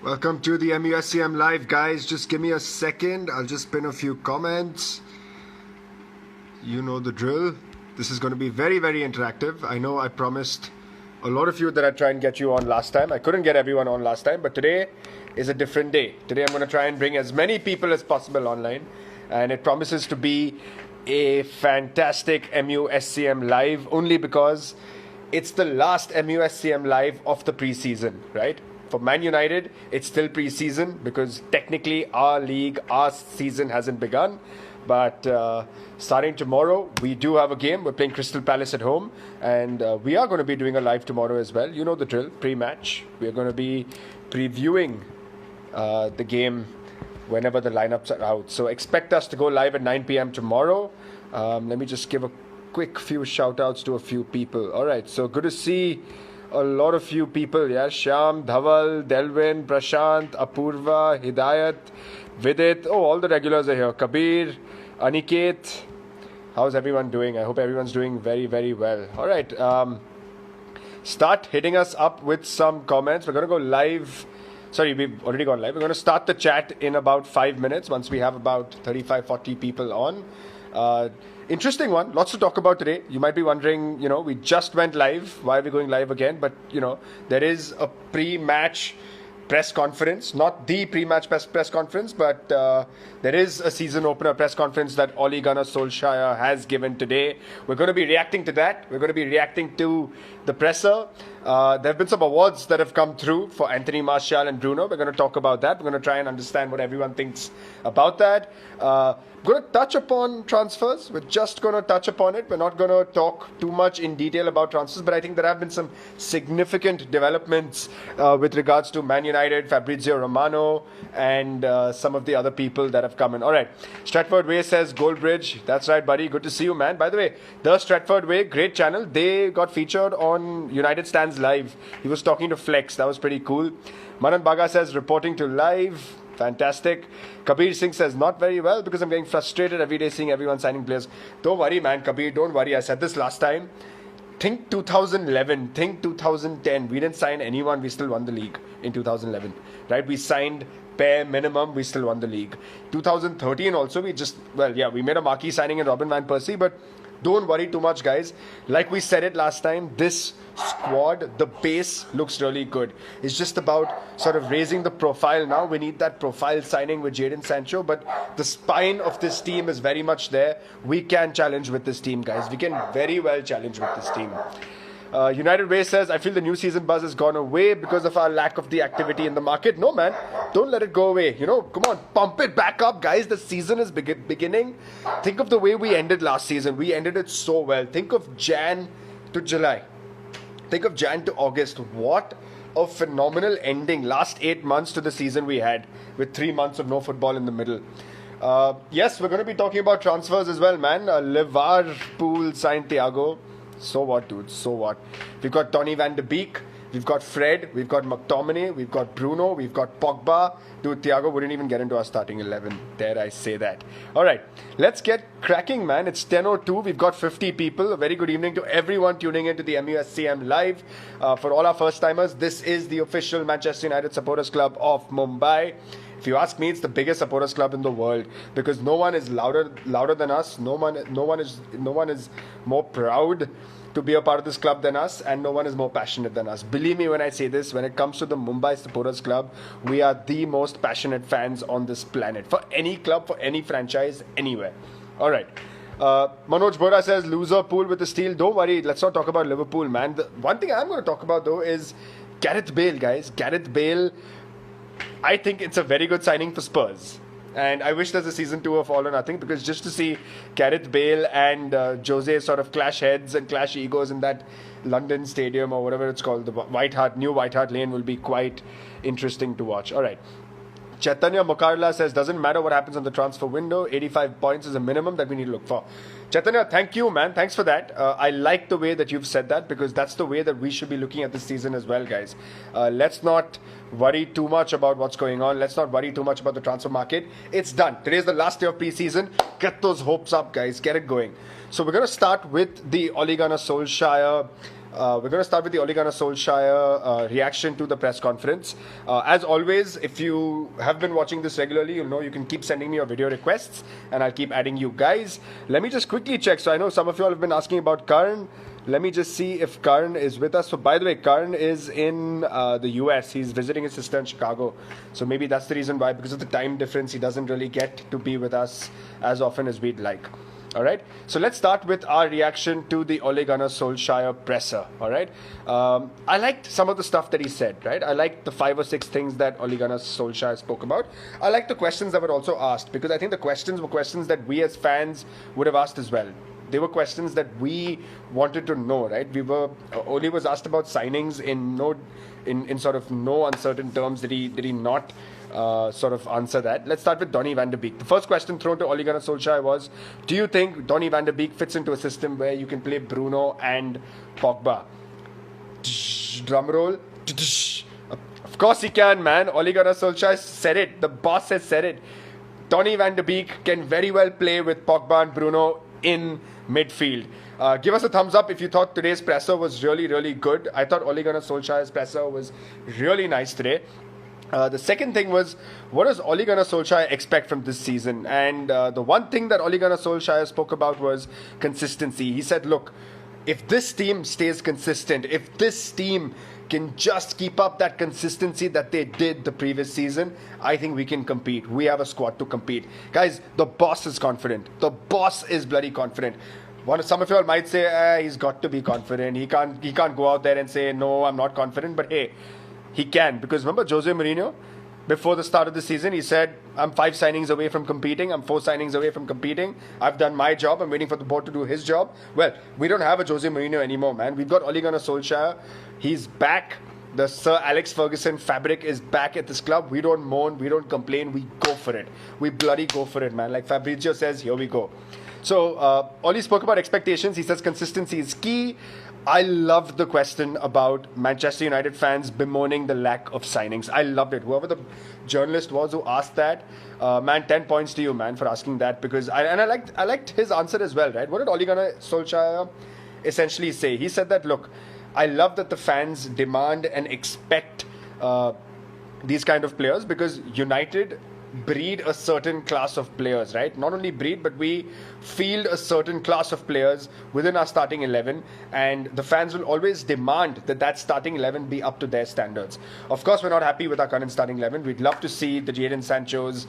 Welcome to the MUSCM live, guys. Just give me a second. I'll just pin a few comments. You know the drill. This is going to be very, very interactive. I know I promised a lot of you that I'd try and get you on last time. I couldn't get everyone on last time, but today is a different day. Today I'm going to try and bring as many people as possible online, and it promises to be a fantastic MUSCM live only because it's the last MUSCM live of the preseason, right? For Man United, it's still pre-season because technically our league, our season hasn't begun. But starting tomorrow, we do have a game. We're playing Crystal Palace at home. And we are going to be doing a live tomorrow as well. You know the drill, pre-match. We're going to be previewing the game whenever the lineups are out. So expect us to go live at 9 p.m. tomorrow. Let me just give a quick few shout-outs to a few people. All right, so good to see a lot of you people, yeah. Shyam, Dhaval, Delvin, Prashant, Apurva, Hidayat, Vidit. Oh, all the regulars are here. Kabir, Aniket. How's everyone doing? I hope everyone's doing very, very well. All right. Start hitting us up with some comments. We're going to go live. Sorry, we've already gone live. We're going to start the chat in about 5 minutes once we have about 35, 40 people on. Interesting one. Lots to talk about today. You might be wondering, we just went live. Why are we going live again? But, there is a pre-match press conference. Not the pre-match press conference, but there is a season opener press conference that Ole Gunnar Solskjaer has given today. We're going to be reacting to that. We're going to be reacting to the presser. There have been some awards that have come through for Anthony Martial and Bruno. We're going to talk about that. We're going to try and understand what everyone thinks about that. We're going to touch upon transfers. We're just going to touch upon it. We're not going to talk too much in detail about transfers, but I think there have been some significant developments with regards to Man United, Fabrizio Romano, and some of the other people that have come in. All right. Stratford Way says Goldbridge. That's right, buddy. Good to see you, man. By the way, the Stratford Way, great channel. They got featured on United Stands Live. He was talking to Flex. That was pretty cool. Manan Baga says reporting to live. Fantastic. Kabir Singh says not very well because I'm getting frustrated every day seeing everyone signing players. Don't worry, man, Kabir. Don't worry. I said this last time. Think 2011. Think 2010. We didn't sign anyone. We still won the league in 2011. Right? We signed bare minimum. We still won the league. 2013 also. We made a marquee signing in Robin Van Persie, but don't worry too much, guys. Like we said it last time, this squad, the base looks really good. It's just about sort of raising the profile now. We need that profile signing with Jadon Sancho, but the spine of this team is very much there. We can challenge with this team, guys. We can very well challenge with this team. United Way says, I feel the new season buzz has gone away because of our lack of the activity in the market. No, man, don't let it go away. Come on, pump it back up, guys. The season is beginning. Think of the way we ended last season. We ended it so well. Think of Jan to July. Think of Jan to August. What a phenomenal ending. Last 8 months to the season we had with 3 months of no football in the middle. Yes, we're going to be talking about transfers as well, man. Liverpool signed Thiago. So what, dude? So what? We've got Donny van de Beek. We've got Fred. We've got McTominay. We've got Bruno. We've got Pogba. Dude, Thiago wouldn't even get into our starting 11. Dare I say that. All right. Let's get cracking, man. It's 10:02. We've got 50 people. A very good evening to everyone tuning into the MUSCM live. For all our first-timers, this is the official Manchester United Supporters Club of Mumbai. If you ask me, it's the biggest supporters club in the world because no one is louder than us. No one is more proud to be a part of this club than us, and no one is more passionate than us. Believe me when I say this, when it comes to the Mumbai Supporters Club, we are the most passionate fans on this planet. For any club, for any franchise, anywhere. All right. Manoj Bora says, loser pool with the steal. Don't worry, let's not talk about Liverpool, man. The one thing I'm going to talk about, though, is Gareth Bale, guys. Gareth Bale, I think it's a very good signing for Spurs. And I wish there's a season 2 of All or Nothing because just to see Gareth Bale and Jose sort of clash heads and clash egos in that London stadium or whatever it's called, the new White Hart Lane will be quite interesting to watch. All right. Chaitanya Mokarla says, doesn't matter what happens on the transfer window, 85 points is a minimum that we need to look for. Chaitanya, thank you, man. Thanks for that. I like the way that you've said that because that's the way that we should be looking at this season as well, guys. Let's not worry too much about what's going on. Let's not worry too much about the transfer market. It's done. Today's the last day of preseason. Get those hopes up, guys. Get it going. So we're going to start with the Ole Gunnar Solskjaer We're going to start with the Ole Gunnar Solskjaer reaction to the press conference. As always, if you have been watching this regularly, you'll know you can keep sending me your video requests and I'll keep adding you guys. Let me just quickly check. So I know some of you all have been asking about Karn. Let me just see if Karn is with us. So by the way, Karn is in the US. He's visiting his sister in Chicago. So maybe that's the reason why, because of the time difference, he doesn't really get to be with us as often as we'd like. All right, so let's start with our reaction to the Ole Gunnar Solskjaer presser. All right, I liked some of the stuff that he said. Right, I liked the 5 or 6 things that Ole Gunnar Solskjaer spoke about. I liked the questions that were also asked, because I think the questions were questions that we as fans would have asked as well. They were questions that we wanted to know. Right, Ole was asked about signings in sort of no uncertain terms. Did he not sort of answer that? Let's start with Donny van de Beek. The first question thrown to Ole Gunnar Solskjaer was, do you think Donny van de Beek fits into a system where you can play Bruno and Pogba? Drum roll. Of course he can, man. Ole Gunnar Solskjaer said it. The boss has said it. Donny van de Beek can very well play with Pogba and Bruno in midfield. Give us a thumbs up if you thought today's presser was really, really good. I thought Ole Gunnar Solskjaer's presser was really nice today. The second thing was, what does Ole Gunnar Solskjaer expect from this season? And the one thing that Ole Gunnar Solskjaer spoke about was consistency. He said, look, if this team stays consistent, if this team can just keep up that consistency that they did the previous season, I think we can compete. We have a squad to compete. Guys, the boss is confident. The boss is bloody confident. Some of you all might say, he's got to be confident. He can't go out there and say, no, I'm not confident. But hey, he can, because remember Jose Mourinho, before the start of the season, he said, I'm 5 signings away from competing. I'm 4 signings away from competing. I've done my job. I'm waiting for the board to do his job. Well, we don't have a Jose Mourinho anymore, man. We've got Ole Gunnar Solskjaer. He's back. The Sir Alex Ferguson fabric is back at this club. We don't moan. We don't complain. We go for it. We bloody go for it, man. Like Fabrizio says, here we go. So, Ole spoke about expectations. He says consistency is key. I loved the question about Manchester United fans bemoaning the lack of signings. I loved it. Whoever the journalist was who asked that, man, 10 points to you, man, for asking that, because I liked his answer as well, right? What did Ole Gunnar Solskjaer essentially say? He said that, look, I love that the fans demand and expect these kind of players, because United breed a certain class of players, right? Not only breed, but we field a certain class of players within our starting 11, and the fans will always demand that starting 11 be up to their standards. Of course, we're not happy with our current starting 11. We'd love to see the Jadon Sanchos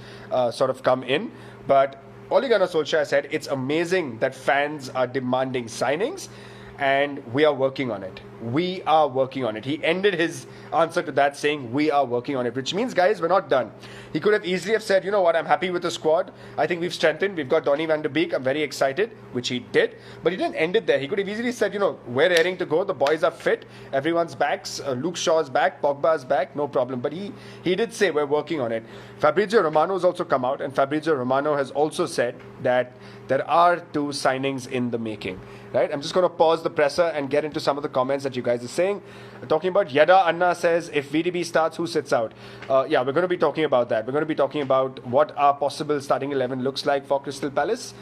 sort of come in, but Ole Gunnar Solskjaer said it's amazing that fans are demanding signings, and we are working on it. We are working on it. He ended his answer to that saying, we are working on it, which means, guys, we're not done. He could have easily have said, you know what, I'm happy with the squad. I think we've strengthened. We've got Donny van de Beek. I'm very excited, which he did. But he didn't end it there. He could have easily said, you know, we're raring to go. The boys are fit. Everyone's back. Luke Shaw's back. Pogba's back. No problem. But he did say, we're working on it. Fabrizio Romano has also come out, and Fabrizio Romano has also said that there are 2 signings in the making. Right? I'm just going to pause the presser and get into some of the comments that you guys are saying. Talking about Yada Anna says, if VDB starts, who sits out? Yeah, we're going to be talking about that. We're going to be talking about what our possible starting 11 looks like for Crystal Palace.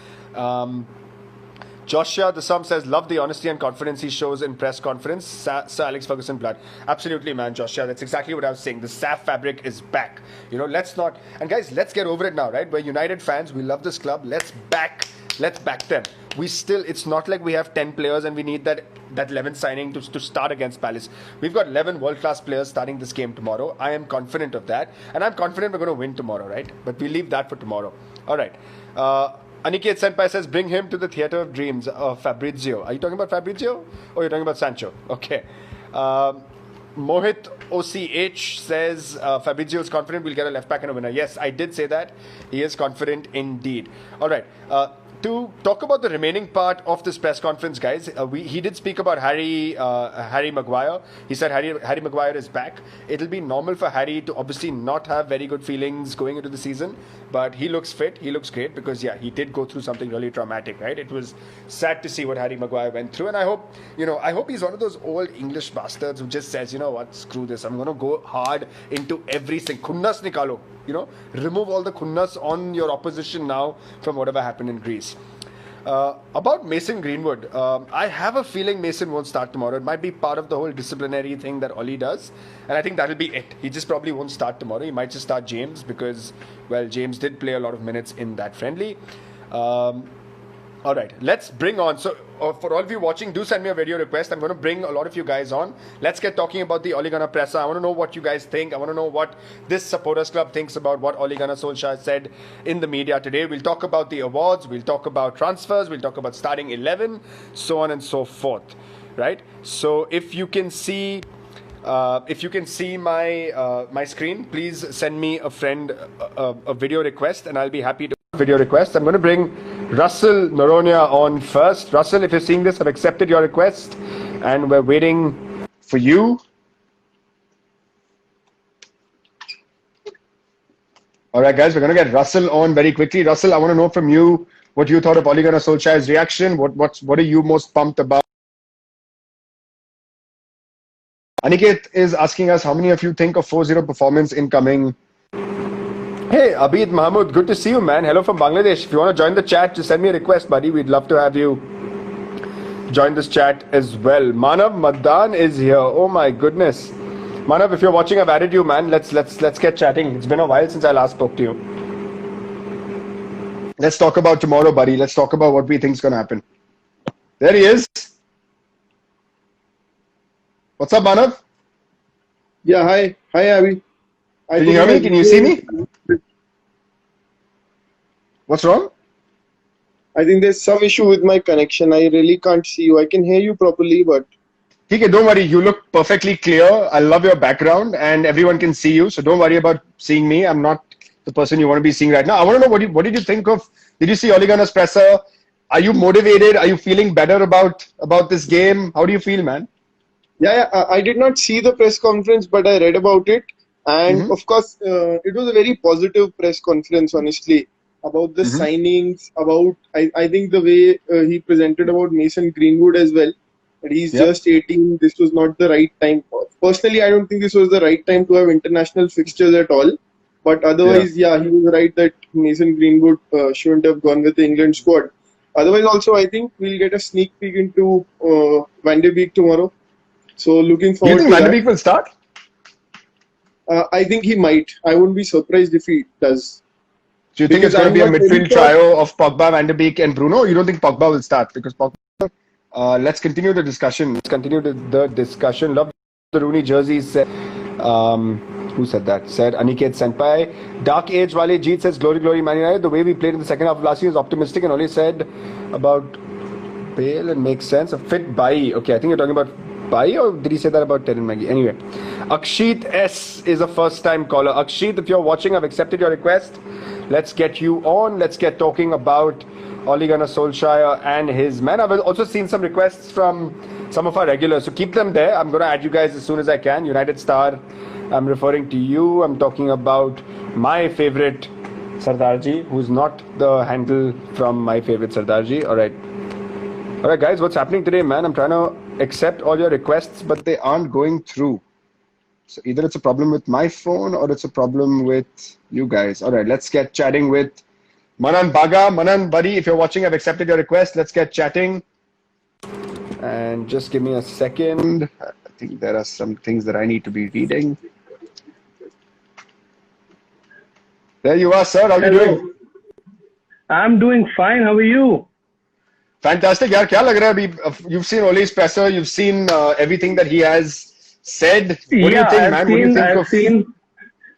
Joshua the Sum says, love the honesty and confidence he shows in press conference. Sir Alex Ferguson blood. Absolutely, man, Joshua. That's exactly what I was saying. The SAF fabric is back. You know, let's not... And guys, let's get over it now, right? We're United fans. We love this club. Let's back them. It's not like we have 10 players and we need that 11 signing to start against Palace. We've got 11 world-class players starting this game tomorrow. I am confident of that. And I'm confident we're going to win tomorrow, right? But we leave that for tomorrow. All right. Aniket Senpai says, bring him to the theatre of dreams. Fabrizio. Are you talking about Fabrizio? Or you're talking about Sancho? Okay. Mohit OCH says, Fabrizio is confident we'll get a left back and a winner. Yes, I did say that. He is confident indeed. All right. To talk about the remaining part of this press conference, guys, he did speak about Harry Maguire. He said Harry Maguire is back. It'll be normal for Harry to obviously not have very good feelings going into the season, but he looks fit. He looks great because, yeah, he did go through something really traumatic, right? It was sad to see what Harry Maguire went through, and I hope he's one of those old English bastards who just says, you know what, screw this. I'm going to go hard into everything. Khunnas nikalo. Remove all the khunnas on your opposition now from whatever happened in Greece. About Mason Greenwood, I have a feeling Mason won't start tomorrow. It might be part of the whole disciplinary thing that Ollie does, and I think that'll be it. He just probably won't start tomorrow. He might just start James because, well, James did play a lot of minutes in that friendly. All right, let's bring on. So, for all of you watching, do send me a video request. I'm going to bring a lot of you guys on. Let's get talking about the Ole Gunnar presser. I want to know what you guys think. I want to know what this supporters club thinks about what Ole Gunnar Solskjaer said in the media today. We'll talk about the awards. We'll talk about transfers. We'll talk about starting 11, so on and so forth. Right? So, if you can see my screen, please send me a friend a video request, and I'll be happy to video request. I'm going to bring Russell Noronia on first. Russell, if you're seeing this, I've accepted your request, and we're waiting for you. All right, guys, we're going to get Russell on very quickly. Russell, I want to know from you what you thought of Ole Gunnar Solskjaer's reaction. What are you most pumped about? Aniket is asking us, how many of you think of 4-0 performance incoming? Hey, Abid Mahmood, good to see you, man. Hello from Bangladesh. If you want to join the chat, just send me a request, buddy. We'd love to have you join this chat as well. Manav Madan is here. Oh my goodness. Manav, if you're watching, I've added you, man. Let's get chatting. It's been a while since I last spoke to you. Let's talk about tomorrow, buddy. Let's talk about what we think is going to happen. There he is. What's up, Manav? Yeah, hi. Hi, Abhi. Can you hear me? Can you see me? What's wrong? I think there's some issue with my connection. I really can't see you. I can hear you properly, but... Okay, don't worry. You look perfectly clear. I love your background and everyone can see you. So don't worry about seeing me. I'm not the person you want to be seeing right now. I want to know what did you think of... Did you see Ole Gunnar's presser? Are you motivated? Are you feeling better about this game? How do you feel, man? Yeah, I did not see the press conference, but I read about it. And of course, it was a very positive press conference, honestly, about the signings, about, I think the way he presented about Mason Greenwood as well. But he's just 18. This was not the right time. Personally, I don't think this was the right time to have international fixtures at all. But otherwise, he was right that Mason Greenwood shouldn't have gone with the England squad. Otherwise, also, I think we'll get a sneak peek into Van de Beek tomorrow. So looking forward to that. You think Van de Beek will start? I think he might. I wouldn't be surprised if he does. Do you think it's going to be a midfield trio of Pogba, Van de Beek and Bruno? Or you don't think Pogba will start? Because Pogba... let's continue the discussion. Let's continue the discussion. Love the Rooney jerseys. Said, who said that? Said Aniket Senpai. Dark Age Wale Jeet says, glory, glory, Man United. The way we played in the second half of last year is optimistic and only said about Bale and makes sense. A fit Bai. Okay, I think you're talking about Bai, or did he say that about Terry Maggie? Anyway, Akshit S is a first-time caller. Akshit, if you're watching, I've accepted your request. Let's get you on. Let's get talking about Ole Gunnar Solskjaer and his men. I've also seen some requests from some of our regulars, so keep them there. I'm going to add you guys as soon as I can. United Star, I'm referring to you. I'm talking about my favorite Sardarji, who's not the handle from my favorite Sardarji. All right, guys, what's happening today, man? I'm trying to accept all your requests, but they aren't going through. So either it's a problem with my phone or it's a problem with you guys. All right, let's get chatting with Manan Baga. Manan, buddy, if you're watching, I've accepted your request. Let's get chatting. And just give me a second. I think there are some things that I need to be reading. There you are, sir. How are you doing? I'm doing fine. How are you? Fantastic. Yaar, kya lag raha hai abhi? You've seen Ole's presser. You've seen everything that he has said. What do you think, man? What do you think of...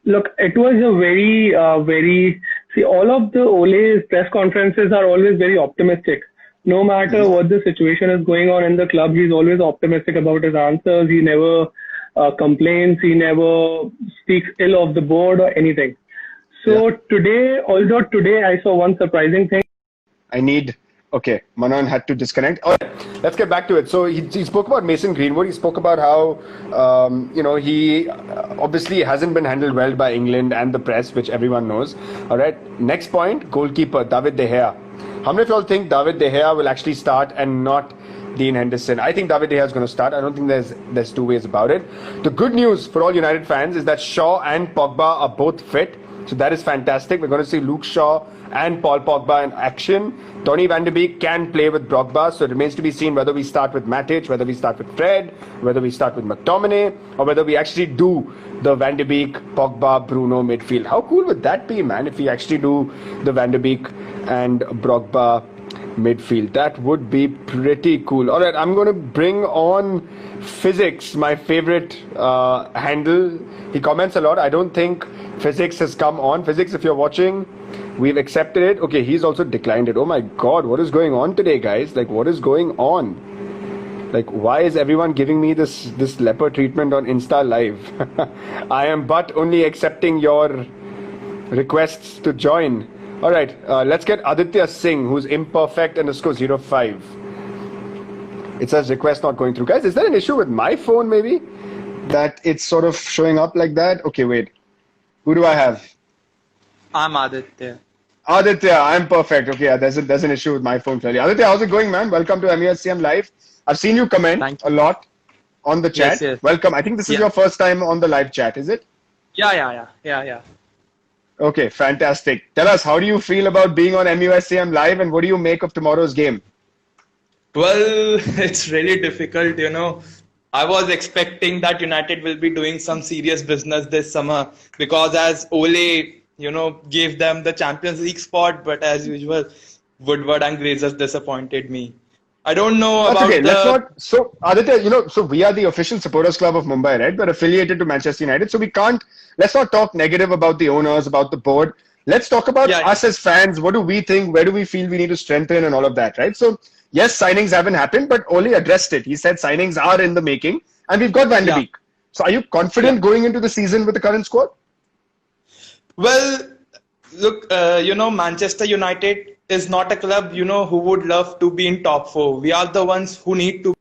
Look, it was a very... See, all of the Ole's press conferences are always very optimistic. No matter what the situation is going on in the club, he's always optimistic about his answers. He never complains. He never speaks ill of the board or anything. So today, although today I saw one surprising thing. Okay, Manan had to disconnect. All right, let's get back to it. So he spoke about Mason Greenwood. He spoke about how, he obviously hasn't been handled well by England and the press, which everyone knows. All right, next point, goalkeeper, David De Gea. How many of y'all think David De Gea will actually start and not Dean Henderson? I think David De Gea is going to start. I don't think there's two ways about it. The good news for all United fans is that Shaw and Pogba are both fit. So that is fantastic. We're going to see Luke Shaw and Paul Pogba in action. Donny van de Beek can play with Drogba, so it remains to be seen whether we start with Matic, whether we start with Fred, whether we start with McTominay, or whether we actually do the Van de Beek, Pogba, Bruno midfield. How cool would that be, man, if we actually do the Van de Beek and Drogba midfield? That would be pretty cool. All right, I'm going to bring on Physics, my favorite handle. He comments a lot. I don't think Physics has come on. Physics, if you're watching, we've accepted it. Okay, he's also declined it. Oh my God, what is going on today, guys? Like, what is going on? Like, why is everyone giving me this leper treatment on Insta Live? I am but only accepting your requests to join. All right, let's get Aditya Singh, who's imperfect _05. It says request not going through. Guys, is there an issue with my phone maybe? That it's sort of showing up like that? Okay, wait. Who do I have? I'm Aditya. Aditya, I'm perfect. Okay, yeah, there's an issue with my phone clearly. Aditya, how's it going, man? Welcome to MUSCM Live. I've seen you comment a lot on the chat. Yes. Welcome. I think this is your first time on the live chat, is it? Yeah. Okay, fantastic. Tell us, how do you feel about being on MUSCM Live, and what do you make of tomorrow's game? Well, it's really difficult, I was expecting that United will be doing some serious business this summer because as Ole, gave them the Champions League spot, but as usual, Woodward and Glazers disappointed me. I don't know about So Aditya, so we are the official supporters club of Mumbai, right? We're affiliated to Manchester United, so let's not talk negative about the owners, about the board. Let's talk about us as fans. What do we think? Where do we feel we need to strengthen and all of that, right? So yes, signings haven't happened, but Ole addressed it. He said signings are in the making, and we've got Van de Beek. So are you confident going into the season with the current squad? Well, look, Manchester United is not a club, who would love to be in top 4. We are the ones who need to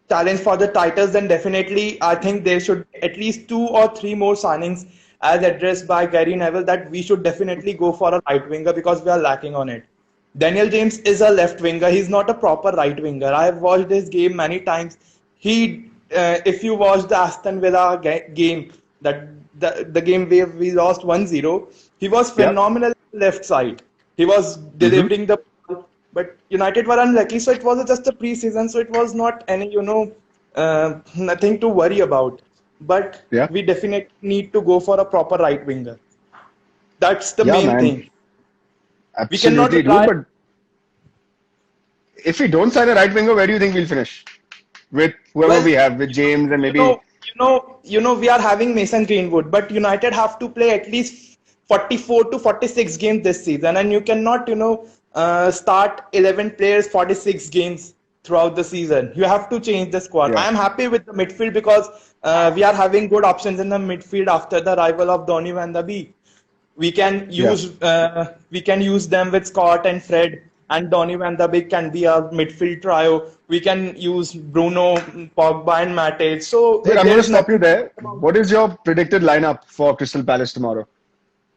challenge for the titles. Then definitely, I think there should at least 2 or 3 more signings as addressed by Gary Neville, that we should definitely go for a right winger because we are lacking on it. Daniel James is a left winger. He's not a proper right winger. I have watched his game many times. If you watch the Aston Villa game, the game where we lost 1-0, he was phenomenal left side. He was delivering the ball, but United were unlucky. So it was just a pre-season, so it was not any, nothing to worry about. But we definitely need to go for a proper right winger. That's the main thing. Absolutely, but if we don't sign a right winger, where do you think we'll finish? With whoever we have, with James and maybe... we are having Mason Greenwood, but United have to play at least 44 to 46 games this season, and you cannot, start 11 players 46 games throughout the season. You have to change the squad. I am happy with the midfield because we are having good options in the midfield after the arrival of Donny van de Beek. We can use them with Scott and Fred, and Donny van de Beek can be our midfield trio. We can use Bruno, Pogba and Matic. So I'm going to stop you there. What is your predicted lineup for Crystal Palace tomorrow?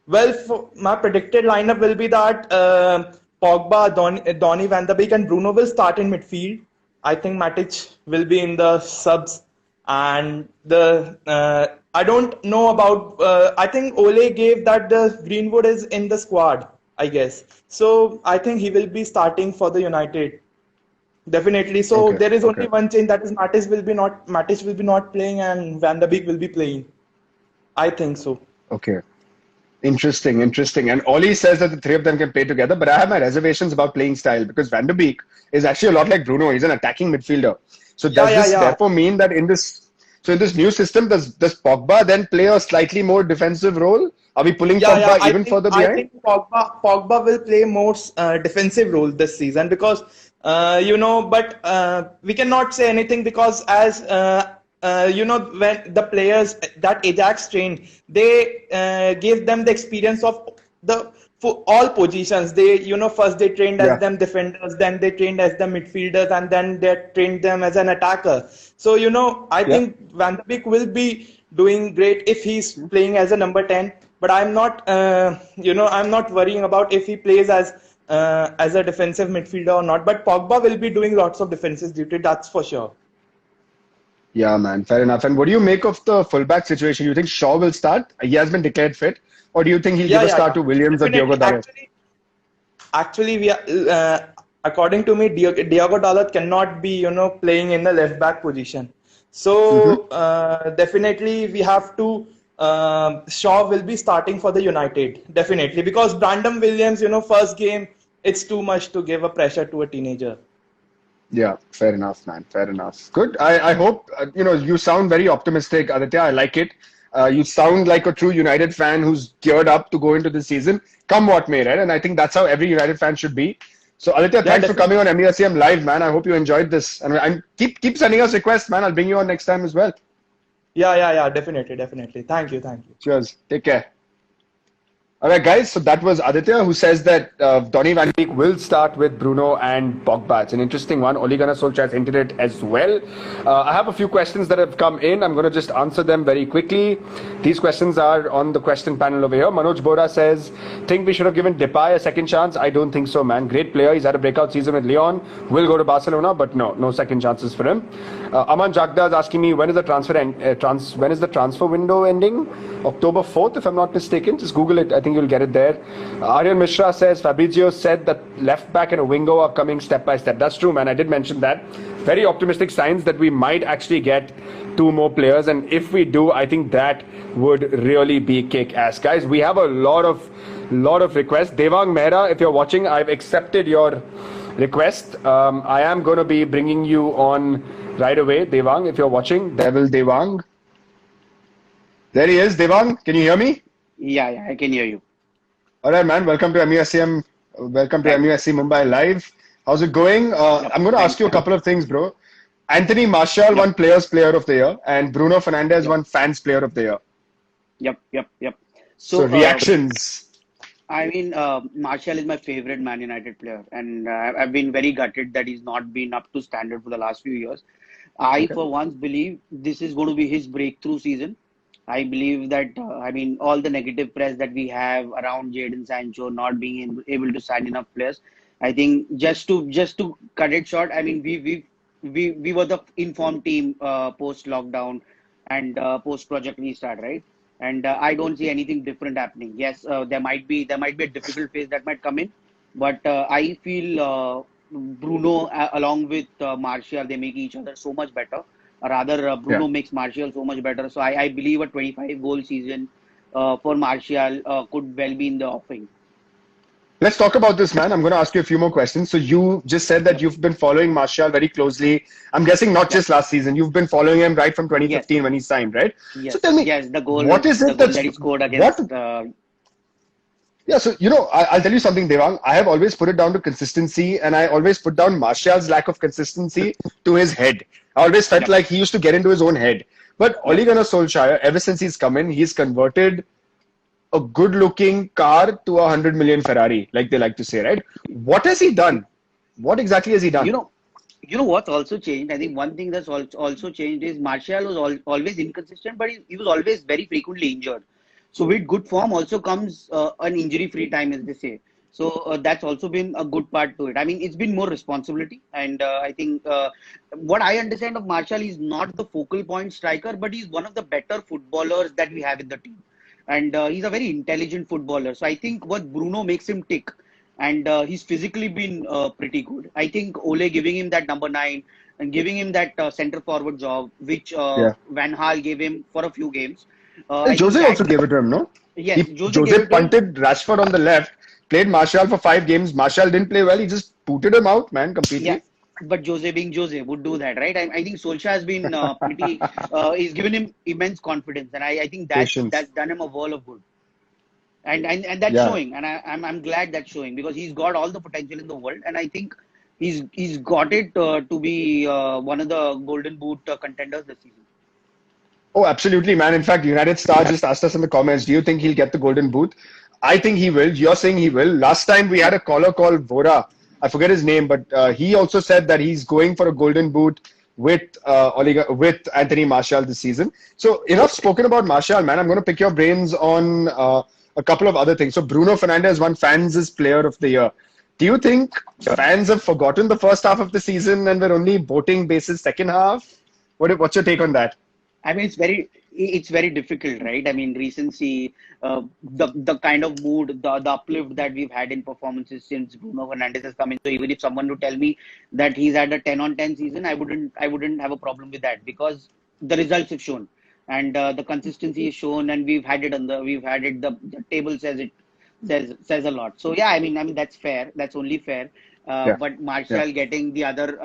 Well, my predicted lineup will be that Pogba, Donny van de Beek and Bruno will start in midfield. I think Matic will be in the subs, and I don't know about. I think Ole gave that the Greenwood is in the squad, I guess. So I think he will be starting for the United. Definitely. So there is only one change, that is Matic will be not playing and Van de Beek will be playing. I think so. Okay. Interesting. And Oli says that the 3 of them can play together, but I have my reservations about playing style because Van de Beek is actually a lot like Bruno. He's an attacking midfielder. So does this therefore mean that in this new system, does Pogba then play a slightly more defensive role? Are we pulling Pogba even further behind? I think Pogba will play more defensive role this season because, but we cannot say anything because as, when the players that Ajax trained, they gave them the experience of for all positions. They, first they trained as them defenders, then they trained as the midfielders, and then they trained them as an attacker. So, I think Van de Beek will be doing great if he's playing as a number 10. But I'm not, I'm not worrying about if he plays as a defensive midfielder or not. But Pogba will be doing lots of defensive duty, that's for sure. Yeah, man, fair enough. And what do you make of the fullback situation? You think Shaw will start? He has been declared fit. Or do you think he'll give Yeah, a yeah, start yeah. to Williams or Diogo Definitely. Dalot? Actually, we are. According to me, Diogo Dalot cannot be, playing in the left back position. Mm-hmm. So definitely we have to. Shaw will be starting for the United definitely because Brandon Williams, first game, it's too much to give a pressure to a teenager. Yeah, fair enough, man. Fair enough. Good. I hope, you sound very optimistic, Aditya. I like it. You sound like a true United fan who's geared up to go into the season, come what may, right? And I think that's how every United fan should be. So, Aditya, Yeah, thanks for coming definitely. on MUSCM Live, man. I hope you enjoyed this. And keep sending us requests, man. I'll bring you on next time as well. Yeah, definitely, definitely. Thank you. Cheers. Take care. All right, guys. So that was Aditya who says that Donny van Beek will start with Bruno and Pogba. It's an interesting one. Ole Gunnar Solskjaer has hinted it as well. I have a few questions that have come in. I'm going to just answer them very quickly. These questions are on the question panel over here. Manoj Bora says, think we should have given Depay a second chance? I don't think so, man. Great player. He's had a breakout season with Lyon. Will go to Barcelona, but no second chances for him. Aman Jagda is asking me, when is the transfer window ending? October 4th, if I'm not mistaken. Just Google it. I think you'll get it there. Aryan Mishra says, Fabrizio said that left back and a wingo are coming step by step. That's true, man. I did mention that. Very optimistic signs that we might actually get 2 more players. And if we do, I think that would really be kick-ass. Guys, we have a lot of requests. Devang Mehra, if you're watching, I've accepted your request. I am going to be bringing you on right away. Devang, if you're watching. Devil Devang. There he is. Devang, can you hear me? Yeah, I can hear you. All right, man. Welcome to MUSCM. Welcome to MUSC Mumbai Live. How's it going? I'm going to ask you a couple of things, bro. Anthony Martial won Players Player of the Year, and Bruno Fernandes won Fans Player of the Year. Yep. So reactions. Martial is my favorite Man United player, and I've been very gutted that he's not been up to standard for the last few years. I, for once, believe this is going to be his breakthrough season. I believe that, all the negative press that we have around Jadon Sancho not being able to sign enough players, I think just to cut it short, we were the informed team post lockdown and post Project Restart, right? And I don't see anything different happening. Yes, there might be a difficult phase that might come in, but I feel Bruno along with Martial, they make each other so much better. Bruno makes Martial so much better. So I believe a 25 goal season for Martial could well be in the offing. Let's talk about this, man. I'm going to ask you a few more questions. So you just said that you've been following Martial very closely. I'm guessing not just last season. You've been following him right from 2015 when he signed, right? Yes. So tell me, the goal. What is it that he scored against? Yeah, so I'll tell you something, Devang. I have always put it down to consistency, and I always put down Martial's lack of consistency to his head. I always felt like he used to get into his own head. But Ole Gunnar Solskjaer, ever since he's come in, he's converted a good-looking car to a 100 million Ferrari, like they like to say, right? What has he done? What exactly has he done? You know what's also changed? I think one thing that's also changed is Martial was always inconsistent, but he was always very frequently injured. So with good form also comes an injury-free time, as they say. So that's also been a good part to it. I mean, it's been more responsibility. And I think what I understand of Martial, he's not the focal point striker, but he's one of the better footballers that we have in the team. And he's a very intelligent footballer. So I think what Bruno makes him tick. And he's physically been pretty good. I think Ole giving him that number 9 and giving him that center forward job, which Van Gaal gave him for a few games. Jose also gave it to him, no? Yes, Jose punted Rashford on the left, played Martial for 5 games. Martial didn't play well. He just booted him out, man, completely. Yeah, but Jose being Jose would do that, right? I think Solskjaer has been pretty. He's given him immense confidence, and I think that's done him a world of good. And that's showing, and I'm glad that's showing because he's got all the potential in the world, and I think he's got it to be one of the Golden Boot contenders this season. Oh, absolutely, man. In fact, United Star just asked us in the comments, do you think he'll get the Golden Boot? I think he will. You're saying he will. Last time we had a caller called Vora. I forget his name, but he also said that he's going for a Golden Boot with Anthony Martial this season. So enough spoken about Martial, man. I'm going to pick your brains on a couple of other things. So Bruno Fernandes won Fans' Player of the Year. Do you think fans have forgotten the first half of the season and we're only voting basis second half? What's your take on that? I mean, it's very difficult, right? I mean, recency, the kind of mood, the uplift that we've had in performances since Bruno Fernandes has come in. So even if someone would tell me that he's had a 10 on 10 season, I wouldn't have a problem with that because the results have shown and the consistency is shown, and we've had it. The table says it says a lot. So yeah, I mean that's fair. That's only fair. Yeah. But Yeah. Martial getting the other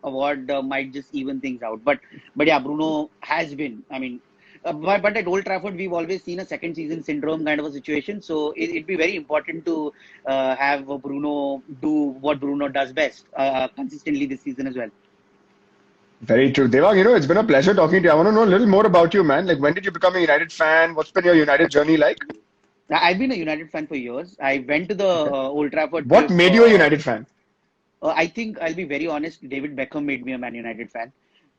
award might just even things out. But yeah, Bruno has been. I mean, but at Old Trafford, we've always seen a second season syndrome kind of a situation. So it'd be very important to have Bruno do what Bruno does best consistently this season as well. Very true. Devang, it's been a pleasure talking to you. I want to know a little more about you, man. Like, when did you become a United fan? What's been your United journey like? I've been a United fan for years. I went to the Old Trafford What trip. made you a United fan? I think I'll be very honest. David Beckham made me a Man United fan.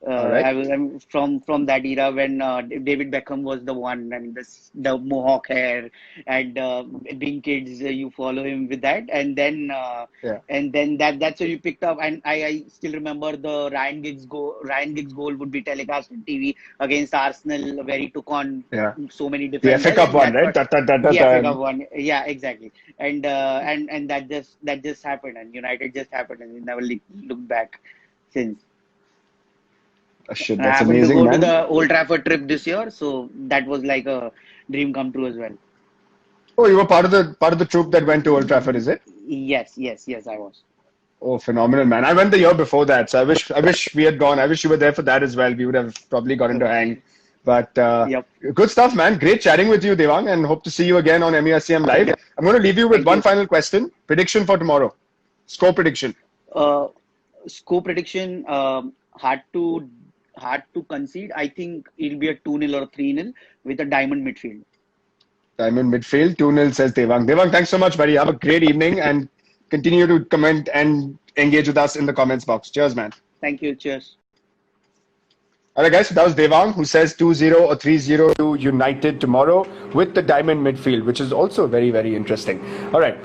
All right. I'm from that era when David Beckham was the one. I mean, the mohawk hair and being kids, you follow him with that, and then Yeah. that's what you picked up. And I still remember the Ryan Giggs goal. Ryan Giggs goal would be telecast on TV against Arsenal, where he took on Yeah. so many The defenders. FA Cup and one, that's right? what- The FA Cup one, yeah, exactly. And that just happened, and United just happened, and we never looked back since. Oh, shit, And I that's happened to amazing, go to man. the Old Trafford trip this year, so that was like a dream come true as well. Oh, you were part of the troop that went to Old Trafford, is it? Yes, I was. Oh, phenomenal, man. I went the year before that, so I wish we had gone. I wish you were there for that as well. We would have probably gotten to hang. But Yep. good stuff, man. Great chatting with you, Devang, and hope to see you again on MUSCM Live. I'm going to leave you with Thank one you. final question. Prediction for tomorrow. Score prediction. Score prediction, hard to concede. I think it'll be a 2-0 or 3-0 with a diamond midfield. Diamond midfield, 2-0 says Devang. Devang, thanks so much, buddy. Have a great evening and continue to comment and engage with us in the comments box. Cheers, man. Thank you. Cheers. All right, guys, so that was Devang who says 2-0 or 3-0 to United tomorrow with the diamond midfield, which is also very, very interesting. All right.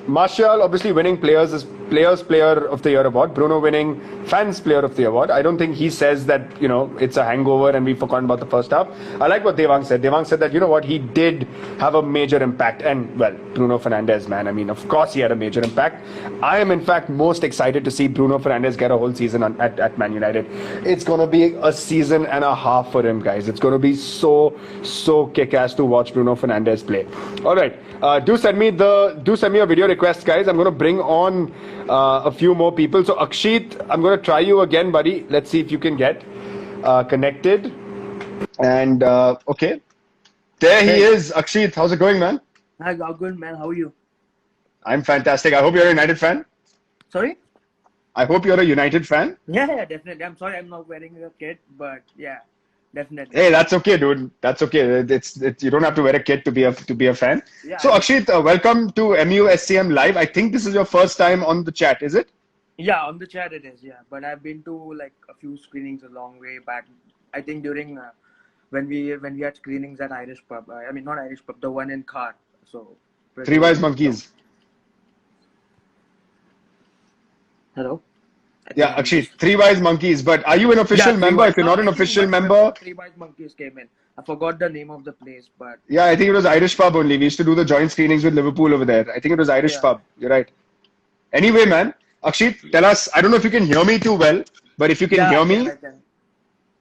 Martial obviously winning Player of the Year award. Bruno winning Fans Player of the Year award. I don't think he says that, it's a hangover and we've forgotten about the first half. I like what Devang said. Devang said that, he did have a major impact. And, well, Bruno Fernandes, man. I mean, of course he had a major impact. I am, in fact, most excited to see Bruno Fernandes get a whole season at Man United. It's going to be a season and a half for him, guys. It's going to be so kick-ass to watch Bruno Fernandes play. All right. Do send me a video request, guys. I'm going to bring on a few more people. So Akshit, I'm going to try you again, buddy. Let's see if you can get connected. And okay, there he is. Akshit, how's it going, man? Hi, good man. How are you? I'm fantastic. I hope you're a United fan. Sorry? I hope you're a United fan. Yeah, definitely. I'm sorry I'm not wearing a kit, but yeah, definitely. Hey, that's okay, dude. That's okay. You don't have to wear a kit to be a fan. Yeah, So Akshit, welcome to MUSCM Live. I think this is your first time on the chat, is it? Yeah, on the chat it is. Yeah, but I've been to like a few screenings a long way back. I think during when we had screenings at Irish pub. I mean, not Irish pub, the one in Car. So. Three Wise Monkeys. Hello. Yeah, Akshit, Three Wise Monkeys. But are you an official member? If you're not an official member, Three Wise Monkeys came in. I forgot the name of the place, but yeah, I think it was Irish pub only. We used to do the joint screenings with Liverpool over there. I think it was Irish pub. You're right. Anyway, man, Akshit, tell us. I don't know if you can hear me too well, but if you can hear me,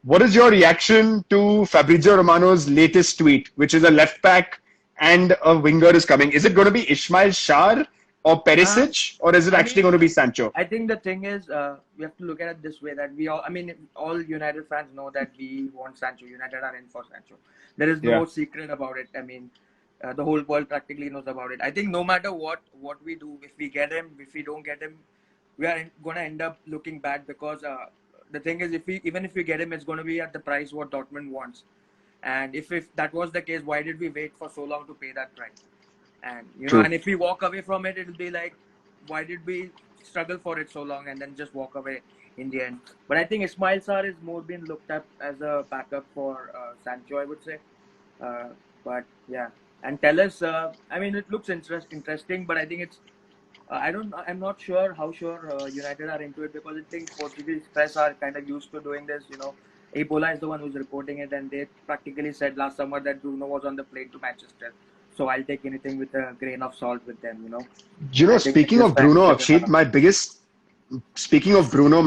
what is your reaction to Fabrizio Romano's latest tweet, which is a left back and a winger is coming? Is it going to be Ismail Sarr or Perisic, or is it actually going to be Sancho? I think the thing is, we have to look at it this way, that all United fans know that we want Sancho. United are in for Sancho. There is no secret about it. I mean, the whole world practically knows about it. I think no matter what we do, if we get him, if we don't get him, we are going to end up looking bad, because the thing is, even if we get him, it's going to be at the price what Dortmund wants. And if that was the case, why did we wait for so long to pay that price? And and if we walk away from it, it'll be like, why did we struggle for it so long and then just walk away in the end? But I think Ismail Sarr is more being looked at as a backup for Sancho, I would say. But yeah, and tell us. I mean, it looks interesting, but I think I'm not sure how sure United are into it, because I think Portuguese press are kind of used to doing this. Ebola is the one who's reporting it, and they practically said last summer that Bruno was on the plane to Manchester. So I'll take anything with a grain of salt with them. I think Speaking this of time Bruno, they will Akshit, have. my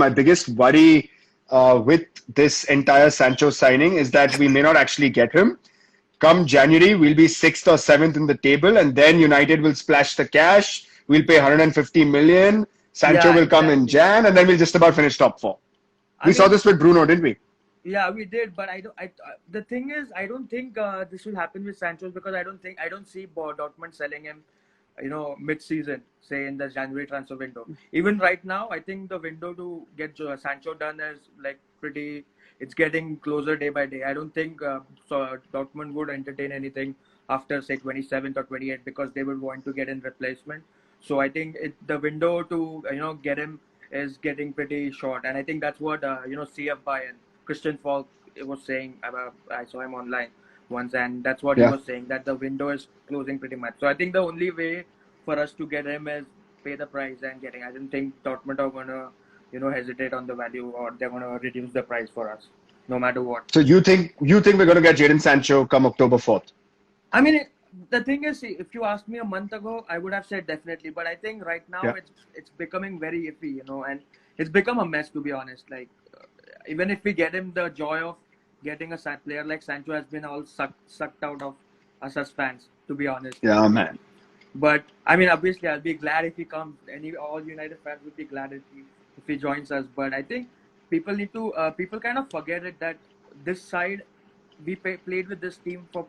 biggest worry with this entire Sancho signing is that we may not actually get him. Come January, we'll be 6th or 7th in the table, and then United will splash the cash. We'll pay 150 million. Sancho Yeah, will come in exactly. Jan, and then we'll just about finish top 4. I We saw mean, this with Bruno, didn't we? yeah, we did, but I don't. The thing is, I don't think this will happen with Sancho, because I don't see Dortmund selling him, mid-season, say in the January transfer window. Even right now, I think the window to get Sancho done is like pretty. It's getting closer day by day. I don't think Dortmund would entertain anything after say 27th or 28th, because they would want to get in replacement. So I think the window to get him is getting pretty short, and I think that's what CF Bayern Christian Falk was saying. I saw him online once, and that's what he Yeah. was saying, that the window is closing pretty much. So I think the only way for us to get him is pay the price and getting. I don't think Dortmund are gonna hesitate on the value, or they're gonna reduce the price for us, no matter what. So you think we're going to get Jadon Sancho come October 4th? I mean, the thing is, see, if you asked me a month ago, I would have said definitely. But I think right now Yeah. it's becoming very iffy, and it's become a mess, to be honest. Like, even if we get him, the joy of getting a player like Sancho has been all sucked out of us as fans, to be honest. Yeah, man. But I mean, obviously, I'll be glad if he comes. All United fans would be glad if he joins us. But I think people kind of forget it, that this side we played with this team for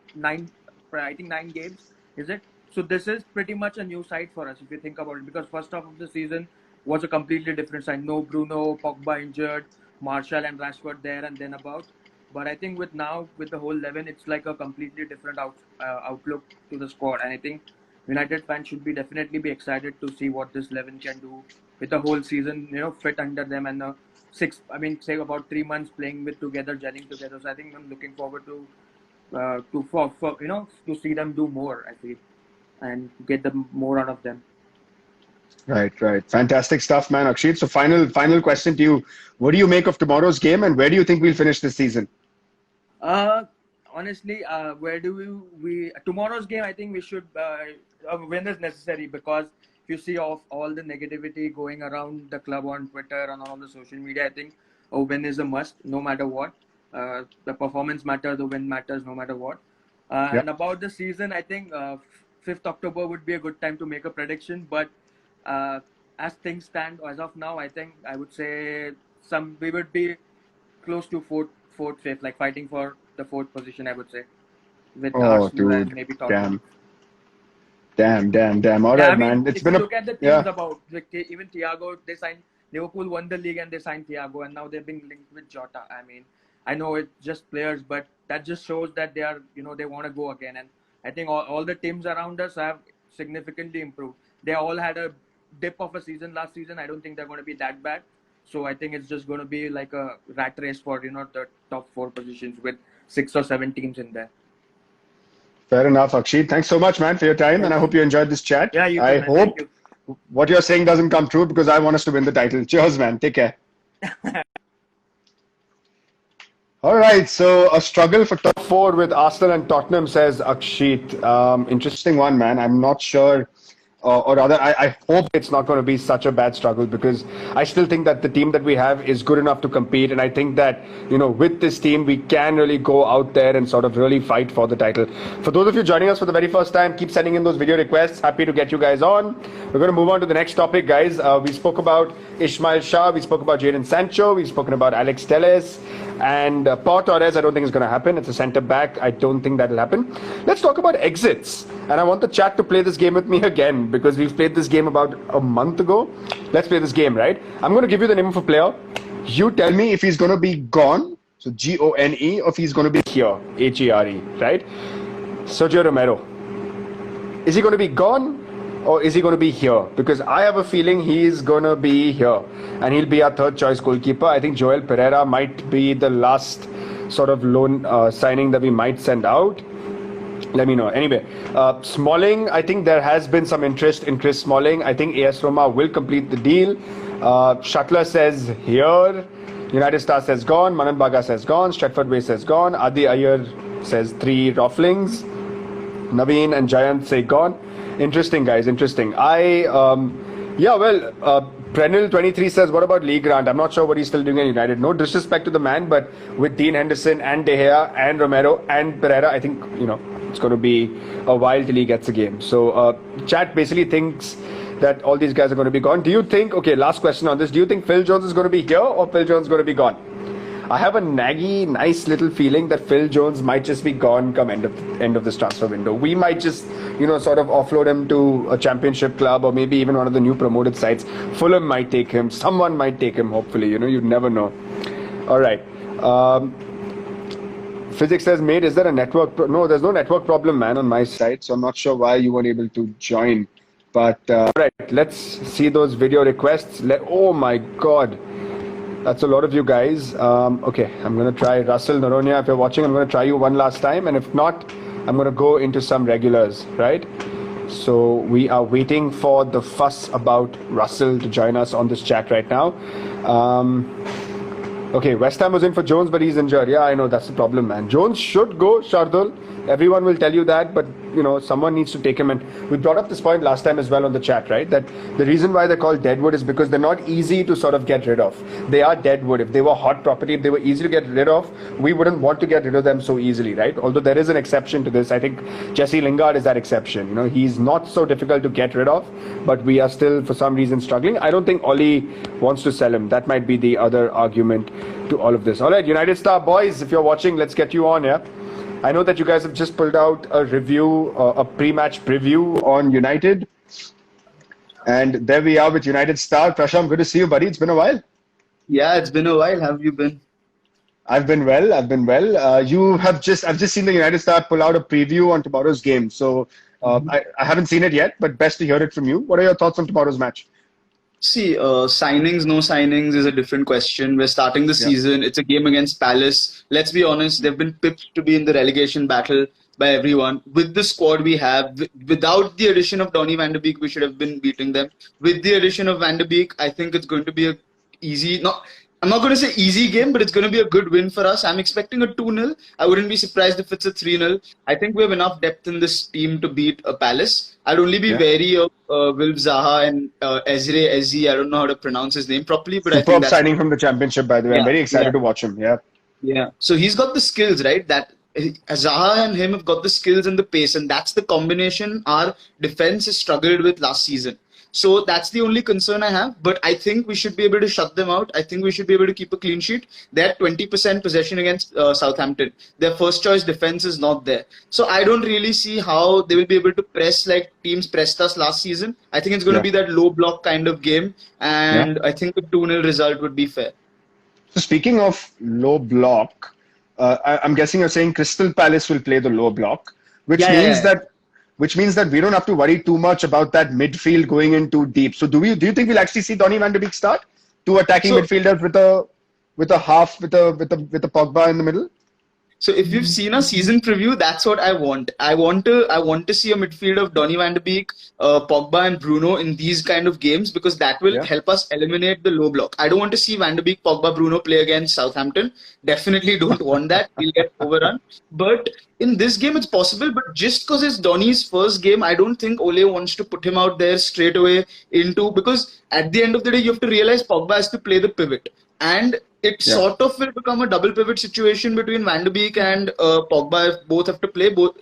I think 9 games, is it? So this is pretty much a new side for us, if you think about it, because first half of the season was a completely different side. No Bruno, Pogba injured, Martial and Rashford there and then about. But I think with the whole 11, it's like a completely different outlook to the squad, and I think United fans should definitely be excited to see what this 11 can do with the whole season, fit under them, and say about 3 months playing with together, gelling together. So I think I'm looking forward to to see them do more, I feel, and get them more out of them. Right. Fantastic stuff, man, Akshit. So final question to you. What do you make of tomorrow's game, and where do you think we'll finish this season? Honestly, where do we tomorrow's game? I think we should a win is necessary, because if you see all the negativity going around the club on Twitter and on all the social media, I think a win is a must, no matter what. The performance matters, the win matters, no matter what. Yep. And about the season, I think 5th October would be a good time to make a prediction. But as things stand as of now, I think I would say we would be close to fourth, fifth, like fighting for the 4th position, I would say, with Arsenal dude, and maybe Tottenham. Damn. All Yeah, right, I mean, man. It's if been you a look at the teams yeah. about, like, even Thiago, they signed, Liverpool won the league and they signed Thiago, and now they're being linked with Jota. I mean, I know it's just players, but that just shows that they are, they want to go again. And I think all the teams around us have significantly improved. They all had a dip of a season last season. I don't think they're going to be that bad. So I think it's just going to be like a rat race for, the top 4 positions with 6 or 7 teams in there. Fair enough, Akshit. Thanks so much, man, for your time, and I hope you enjoyed this chat. Yeah, you too, I man. hope Thank you. what you're saying doesn't come true, because I want us to win the title. Cheers, man. Take care. All right, so a struggle for top 4 with Arsenal and Tottenham, says Akshit. Interesting one, man. I'm not sure. Or rather, I hope it's not going to be such a bad struggle, because I still think that the team that we have is good enough to compete. And I think that, with this team, we can really go out there and sort of really fight for the title. For those of you joining us for the very first time, keep sending in those video requests. Happy to get you guys on. We're going to move on to the next topic, guys. We spoke about Ismail Shah. We spoke about Jadon Sancho. We've spoken about Alex Telles. And Pau Torres, I don't think it's going to happen. It's a centre back. I don't think that'll happen. Let's talk about exits. And I want the chat to play this game with me again, because we've played this game about a month ago. Let's play this game, right? I'm going to give you the name of a player. You tell me if he's going to be gone, so Gone, or if he's going to be here, Here, right? Sergio Romero. Is he going to be gone, or is he going to be here? Because I have a feeling he's going to be here, and he'll be our 3rd choice goalkeeper. I think Joel Pereira might be the last sort of loan signing that we might send out. let me know. Anyway, Smalling, I think there has been some interest in Chris Smalling. I think AS Roma will complete the deal. Shuttler says here. United Star says gone. Manan Baga says gone. Stretford Way says gone. Adi Iyer says 3 Rofflings. Naveen and Jayant say gone. Interesting, guys. Interesting. Prenil 23 says, what about Lee Grant? I'm not sure what he's still doing at United. No disrespect to the man, but with Dean Henderson and De Gea and Romero and Pereira, I think, it's going to be a while till he gets a game. So, chat basically thinks that all these guys are going to be gone. Do you think, okay, last question on this, do you think Phil Jones is going to be here or Phil Jones is going to be gone? I have a nice little feeling that Phil Jones might just be gone come end of this transfer window. We might just, sort of offload him to a championship club or maybe even one of the new promoted sides. Fulham might take him. Someone might take him, hopefully. You'd never know. All right. Physics says, mate, is there a network? No, there's no network problem, man, on my side. So I'm not sure why you weren't able to join. But, all right, let's see those video requests. Oh, my God. That's a lot of you guys. Okay, I'm going to try Russell Noronha. If you're watching, I'm going to try you one last time. And if not, I'm going to go into some regulars, right? So we are waiting for the fuss about Russell to join us on this chat right now. Okay, West Ham was in for Jones, but he's injured. Yeah, I know, that's the problem, man. Jones should go, Shardul. Everyone will tell you that, but, someone needs to take him. And we brought up this point last time as well on the chat, right? That the reason why they're called deadwood is because they're not easy to sort of get rid of. They are deadwood. If they were hot property, if they were easy to get rid of, we wouldn't want to get rid of them so easily, right? Although there is an exception to this. I think Jesse Lingard is that exception. He's not so difficult to get rid of, but we are still, for some reason, struggling. I don't think Oli wants to sell him. That might be the other argument to all of this. All right, United Star boys, if you're watching, let's get you on, yeah? I know that you guys have just pulled out a review, a pre-match preview on United. And there we are with United Star. Prasham, good to see you, buddy. It's been a while. Yeah, it's been a while. How have you been? I've been well. I've just seen the United Star pull out a preview on tomorrow's game. So I haven't seen it yet, but best to hear it from you. What are your thoughts on tomorrow's match? See, signings, no signings is a different question. We're starting the season. It's a game against Palace. Let's be honest, they've been pipped to be in the relegation battle by everyone. With the squad we have, without the addition of Donny van de Beek, we should have been beating them. With the addition of van de Beek, I think it's going to be I'm not going to say easy game, but it's going to be a good win for us. I'm expecting a 2-0. I wouldn't be surprised if it's a 3-0. I think we have enough depth in this team to beat a Palace. I'd only be wary of Wilf Zaha and Ezri Ezi. I don't know how to pronounce his name properly, but I think that's signing from the championship, by the way. I'm very excited to watch him. Yeah. So he's got the skills, right? That Zaha and him have got the skills and the pace, and that's the combination our defense has struggled with last season. So that's the only concern I have. But I think we should be able to shut them out. I think we should be able to keep a clean sheet. They're 20% possession against Southampton. Their first choice defense is not there. So I don't really see how they will be able to press like teams pressed us last season. I think it's going to be that low block kind of game. And I think a 2-0 result would be fair. So speaking of low block, I'm guessing you're saying Crystal Palace will play the low block, which means that we don't have to worry too much about that midfield going in too deep. So do you think we'll actually see Donny van de Beek start? Two attacking midfielders with a Pogba in the middle? So if you've seen a season preview, that's what I want. I want to see a midfield of Donny van de Beek, Pogba and Bruno in these kind of games, because that will help us eliminate the low block. I don't want to see van de Beek, Pogba, Bruno play against Southampton. Definitely don't want that. We'll get overrun. But in this game, it's possible. But just because it's Donny's first game, I don't think Ole wants to put him out there straight away because at the end of the day, you have to realize Pogba has to play the pivot. And it sort of will become a double pivot situation between Van de Beek and Pogba if both have to play. But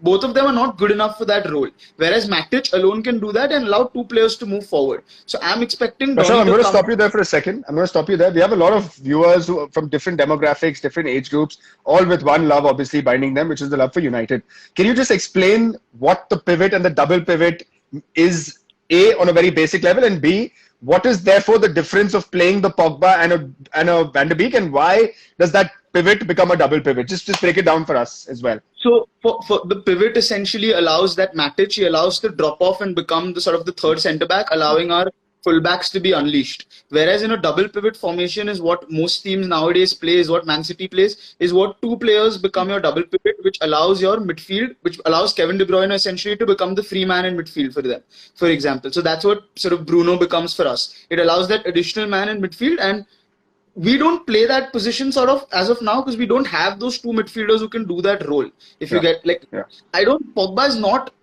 both of them are not good enough for that role. Whereas Matic alone can do that and allow two players to move forward. So I'm expecting Donny I'm going to stop you there for a second. We have a lot of viewers from different demographics, different age groups, all with one love obviously binding them, which is the love for United. Can you just explain what the pivot and the double pivot is, A, on a very basic level, and B, what is therefore the difference of playing the Pogba and a Van de Beek, and why does that pivot become a double pivot? Just break it down for us as well. So for the pivot essentially allows that Matic, he allows to drop off and become the sort of the third centre back, allowing our fullbacks to be unleashed. Whereas in a double pivot formation is what most teams nowadays play, is what Man City plays, is what two players become your double pivot, which allows your midfield, which allows Kevin De Bruyne essentially to become the free man in midfield for them, for example. So that's what sort of Bruno becomes for us. It allows that additional man in midfield, and we don't play that position sort of as of now because we don't have those two midfielders who can do that role. If you get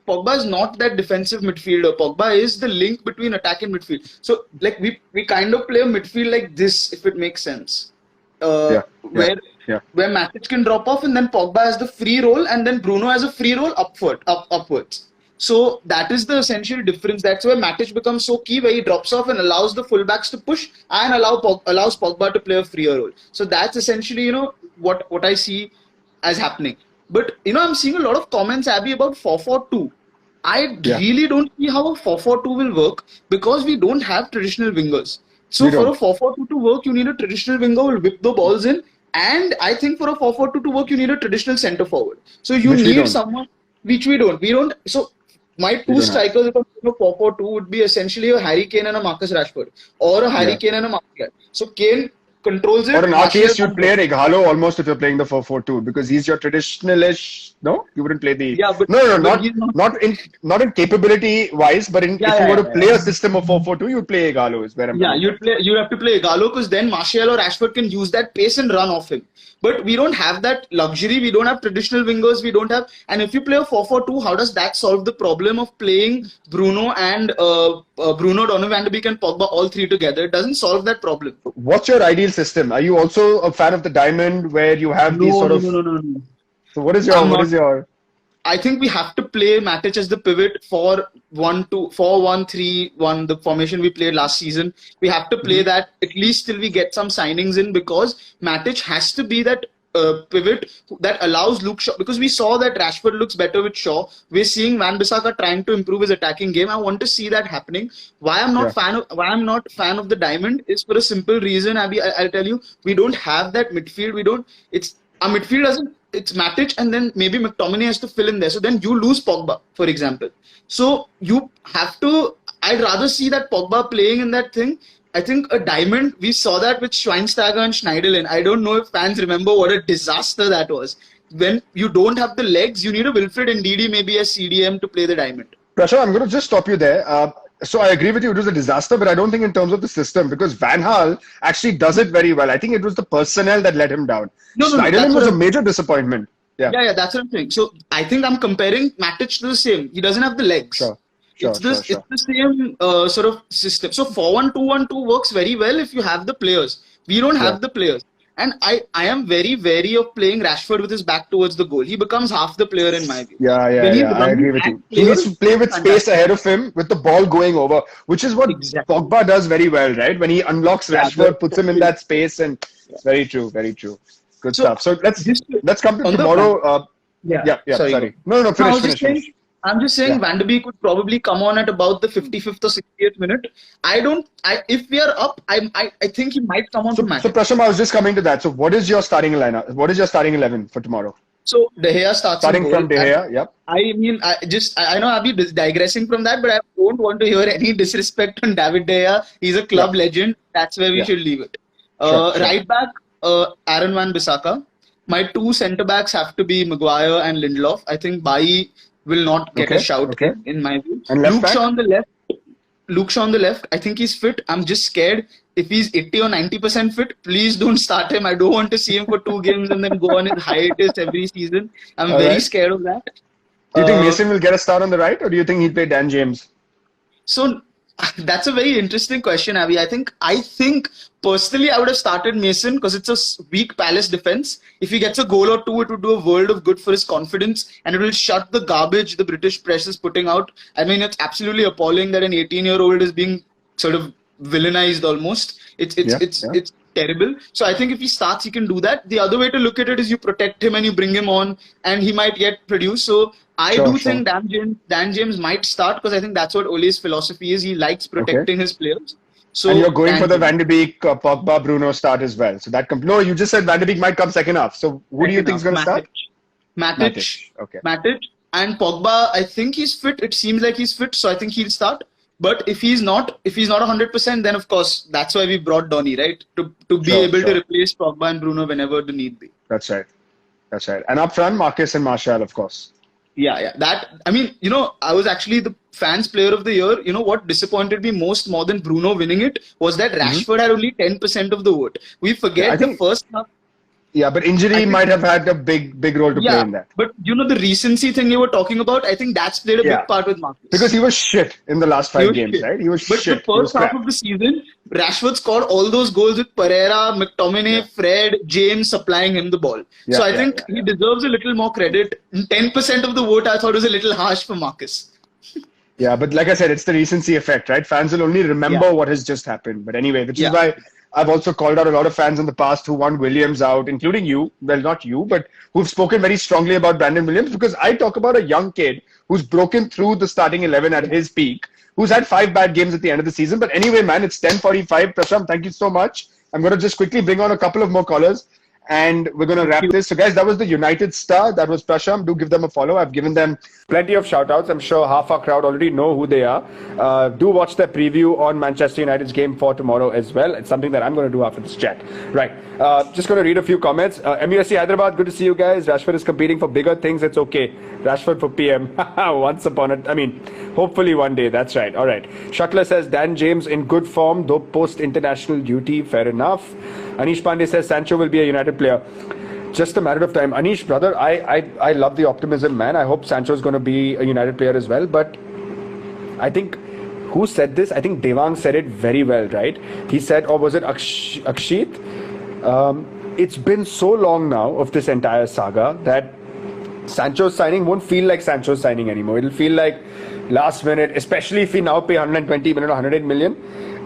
Pogba is not that defensive midfielder. Pogba is the link between attack and midfield. So like we kind of play a midfield like this, if it makes sense. Where Matic can drop off and then Pogba has the free role and then Bruno has a free role upwards. So that is the essential difference. That's where Matic becomes so key, where he drops off and allows the fullbacks to push and allows Pogba to play a freer role. So that's essentially, what I see as happening. But, I'm seeing a lot of comments, Abby, about 4-4-2. I really don't see how a 4-4-2 will work because we don't have traditional wingers. So for a 4-4-2 to work, you need a traditional winger who will whip the balls in. And I think for a 4-4-2 to work, you need a traditional centre forward. So you need someone, which we don't. So my two strikers if I'm doing a 4-4-2 would be essentially a Harry Kane and a Marcus Rashford, or a Harry Kane and a Martial. So Kane controls it. Or in our case, you'd play Ighalo almost if you're playing the 4-4-2 because he's your traditionalish. No, you wouldn't play the. Not in capability wise, but if you were to play a system of 4-4-2, you'd play Ighalo. Is where I'm. You have to play Ighalo because then Martial or Rashford can use that pace and run off him. But we don't have that luxury. We don't have traditional wingers. We don't have. And if you play a 4-4-2, how does that solve the problem of playing Bruno and Donny van de Beek and Pogba all three together? It doesn't solve that problem. What's your ideal system? Are you also a fan of the diamond where you have these sort of? No. So what is your? I think we have to play Matic as the pivot for 4-1-3-1, the formation we played last season. We have to play that at least till we get some signings in, because Matic has to be that pivot that allows Luke Shaw, because we saw that Rashford looks better with Shaw. We're seeing Wan-Bissaka trying to improve his attacking game. I want to see that happening. Why I'm not fan of the diamond is for a simple reason, Abby. I'll tell you, we don't have that midfield. Our midfield doesn't. It's Matic and then maybe McTominay has to fill in there. So then you lose Pogba, for example. So you have to. I'd rather see that Pogba playing in that thing. I think a diamond, we saw that with Schweinsteiger and Schneiderlin. I don't know if fans remember what a disaster that was. When you don't have the legs, you need a Wilfred Ndidi, maybe a CDM to play the diamond. Prashant, I'm going to just stop you there. So I agree with you, it was a disaster, but I don't think in terms of the system, because Van Gaal actually does it very well. I think it was the personnel that let him down. Schneiderlin was a major disappointment. Yeah, that's what I'm saying. So I think I'm comparing Matic to the same. He doesn't have the legs. It's the same sort of system. So 4-1-2-1-2 works very well if you have the players. We don't have the players. And I am very wary of playing Rashford with his back towards the goal. He becomes half the player in my view. I agree with you. He needs to play with space ahead of him, with the ball going over, which is what Pogba does very well, right? When he unlocks Rashford, puts him in that space, and it's very true. Good stuff. So let's come to tomorrow. Sorry. No, finish. I'm just saying Van de Beek would probably come on at about the 55th or 60th minute. If we are up, I think he might come on to match. So Prashant, I was just coming to that. So what is your starting lineup? What is your starting 11 for tomorrow? So De Gea starting from De Gea, I know I'll be digressing from that, but I don't want to hear any disrespect on David De Gea. He's a club legend. That's where we should leave it. Right back, Aaron Wan-Bissaka. My two centre backs have to be Maguire and Lindelof. I think Bailly will not get a shout in my view. And Luke Shaw on the left. I think he's fit. I'm just scared. If he's 80 or 90% fit, please don't start him. I don't want to see him for 2 games and then go on his hiatus every season. I'm very scared of that. Do you think Mason will get a start on the right, or do you think he'll play Dan James? So that's a very interesting question, Abby. I think personally I would have started Mason because it's a weak Palace defense. If he gets a goal or two, it would do a world of good for his confidence, and it will shut the garbage the British press is putting out. I mean, it's absolutely appalling that an 18-year-old is being sort of villainized almost. It's terrible. So I think if he starts, he can do that. The other way to look at it is you protect him and you bring him on, and he might get produced. So I think Dan James might start, because I think that's what Ole's philosophy is. He likes protecting his players. So and you're going for the Van de Beek, Pogba, Bruno start as well. So that no, you just said Van de Beek might come second half. So who do you think is going to start? Matic. And Pogba, I think he's fit. It seems like he's fit, so I think he'll start. But if he's not 100%, then of course that's why we brought Donny, right? To be able to replace Pogba and Bruno whenever the need be. That's right. And up front, Marcus and Martial, of course. Yeah. That, I mean, I was actually the fans player of the year. What disappointed me more than Bruno winning it was that Rashford had only 10% of the vote. We forget the first half. Yeah, but injury might have had a big role to play in that. But the recency thing you were talking about, I think that's played a big part with Marcus. Because he was shit in the last 5 games, right? He was shit. But the first half of the season, Rashford scored all those goals with Pereira, McTominay, Fred, James supplying him the ball. So I think he deserves a little more credit. 10% of the vote I thought was a little harsh for Marcus. Yeah, but like I said, it's the recency effect, right? Fans will only remember what has just happened. But anyway, which is why I've also called out a lot of fans in the past who want Williams out, including you. Well, not you, but who've spoken very strongly about Brandon Williams, because I talk about a young kid who's broken through the starting 11 at his peak, who's had 5 bad games at the end of the season. But anyway, man, it's 10:45. Prasham, thank you so much. I'm going to just quickly bring on a couple of more callers and we're going to wrap this. So guys, that was the United Star. That was Prasham. Do give them a follow. I've given them plenty of shout outs. I'm sure half our crowd already know who they are. Do watch their preview on Manchester United's game for tomorrow as well. It's something that I'm going to do after this chat. Right. Just going to read a few comments. MUSC Hyderabad, good to see you guys. Rashford is competing for bigger things. It's okay. Rashford for PM. Hopefully one day. That's right. All right. Shuttler says Dan James in good form, though post-international duty. Fair enough. Anish Pandey says Sancho will be a United player. Just a matter of time. Anish, brother, I love the optimism, man. I hope Sancho is going to be a United player as well. But I think, who said this? I think Devang said it very well, right? He said, or was it Akshit? It's been so long now of this entire saga that Sancho's signing won't feel like Sancho's signing anymore. It'll feel like last minute, especially if we now pay 120 million or 108 million.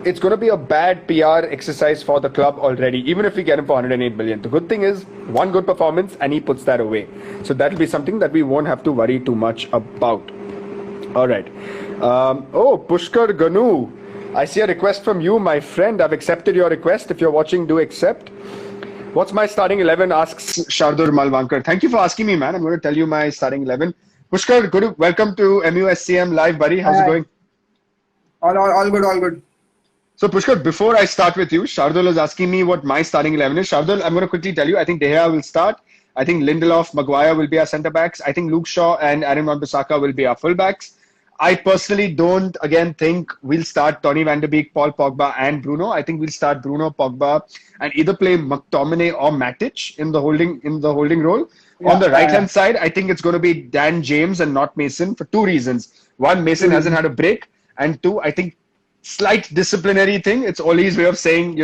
It's going to be a bad PR exercise for the club already, even if we get him for 108 million. The good thing is, one good performance and he puts that away. So that'll be something that we won't have to worry too much about. All right. Pushkar Ganu. I see a request from you, my friend. I've accepted your request. If you're watching, do accept. What's my starting 11? Asks Shardur Malvankar. Thank you for asking me, man. I'm going to tell you my starting 11. Pushkar, welcome to MUSCM Live, buddy. How's it going? All good. So, Pushkar, before I start with you, Shardul is asking me what my starting 11 is. Shardul, I'm going to quickly tell you. I think De Gea will start. I think Lindelof, Maguire will be our centre-backs. I think Luke Shaw and Aaron Wan-Bissaka will be our full-backs. I personally don't, again, think we'll start Donny van de Beek, Paul Pogba and Bruno. I think we'll start Bruno, Pogba and either play McTominay or Matic in the holding role. Yeah, on the right-hand side, I think it's going to be Dan James and not Mason for 2 reasons. One, Mason hasn't had a break. And 2, I think slight disciplinary thing. It's Oli's way of saying,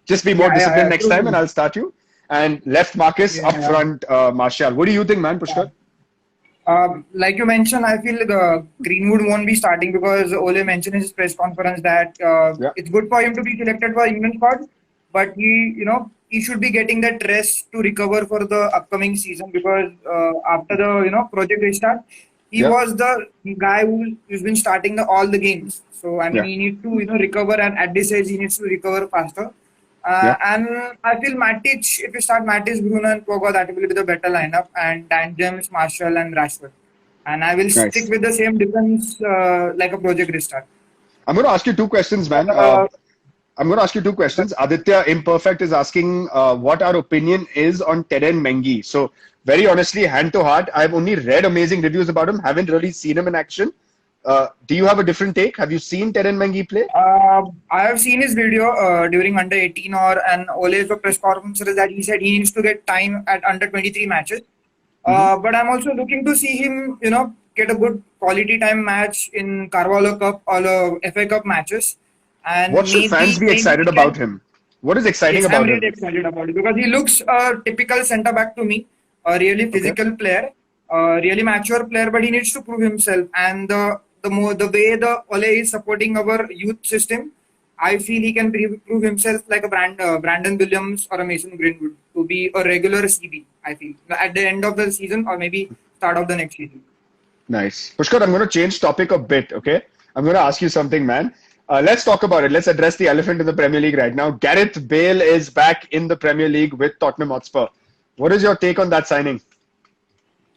just be more disciplined next time and I'll start you. And left Marcus, up front Martial. What do you think, man, Pushkar? Like you mentioned, I feel Greenwood won't be starting because Ole mentioned in his press conference that it's good for him to be selected for England squad, but he should be getting that rest to recover for the upcoming season because after the project restart, he was the guy who's been starting all the games. So he needs to recover, and at this age he needs to recover faster. And I feel Matic, if you start Matic, Bruno and Pogba, that will be the better lineup, and Dan James, Martial and Rashford. And I will stick with the same defense like a project restart. I'm going to ask you 2 questions, man. I'm going to ask you 2 questions. Aditya Imperfect is asking what our opinion is on Teden Mengi. So very honestly, hand to heart, I've only read amazing reviews about him, haven't really seen him in action. Do you have a different take? Have you seen Teden Mengi play? I have seen his video during under 18 and Ole's press conferences that he said he needs to get time at under 23 matches. But I'm also looking to see him, get a good quality time match in Carvalho Cup or FA Cup matches. And what should fans be excited about him? What is exciting about him? I'm really excited about it because he looks a typical centre back to me, a really physical player, a really mature player, but he needs to prove himself. And the way the Ole is supporting our youth system, I feel he can prove himself like a Brandon Williams or a Mason Greenwood to be a regular CB, I feel, at the end of the season or maybe start of the next season. Nice. Pushkar, I'm going to change topic a bit, okay? I'm going to ask you something, man. Let's talk about it. Let's address the elephant in the Premier League right now. Gareth Bale is back in the Premier League with Tottenham Hotspur. What is your take on that signing?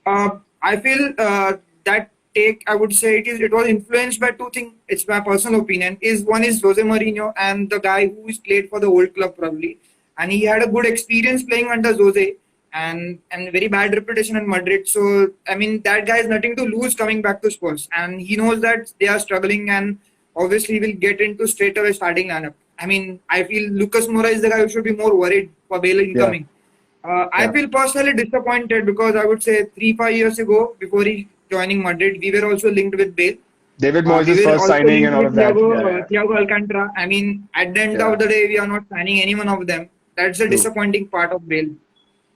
I feel that take, I would say it was influenced by two things. It's my personal opinion. One is Jose Mourinho and the guy who is played for the old club probably, and he had a good experience playing under Jose and very bad reputation in Madrid. So I mean that guy has nothing to lose coming back to Spurs, and he knows that they are struggling, and obviously will get into straight away starting lineup. I mean I feel Lucas Moura is the guy who should be more worried for Bale incoming. I feel personally disappointed because I would say 3-5 years ago, before he joining Madrid, we were also linked with Bale. David Moyes' first signing and all of that. Thiago Alcantara. I mean, at the end of the day, we are not signing any one of them. That's the disappointing part of Bale.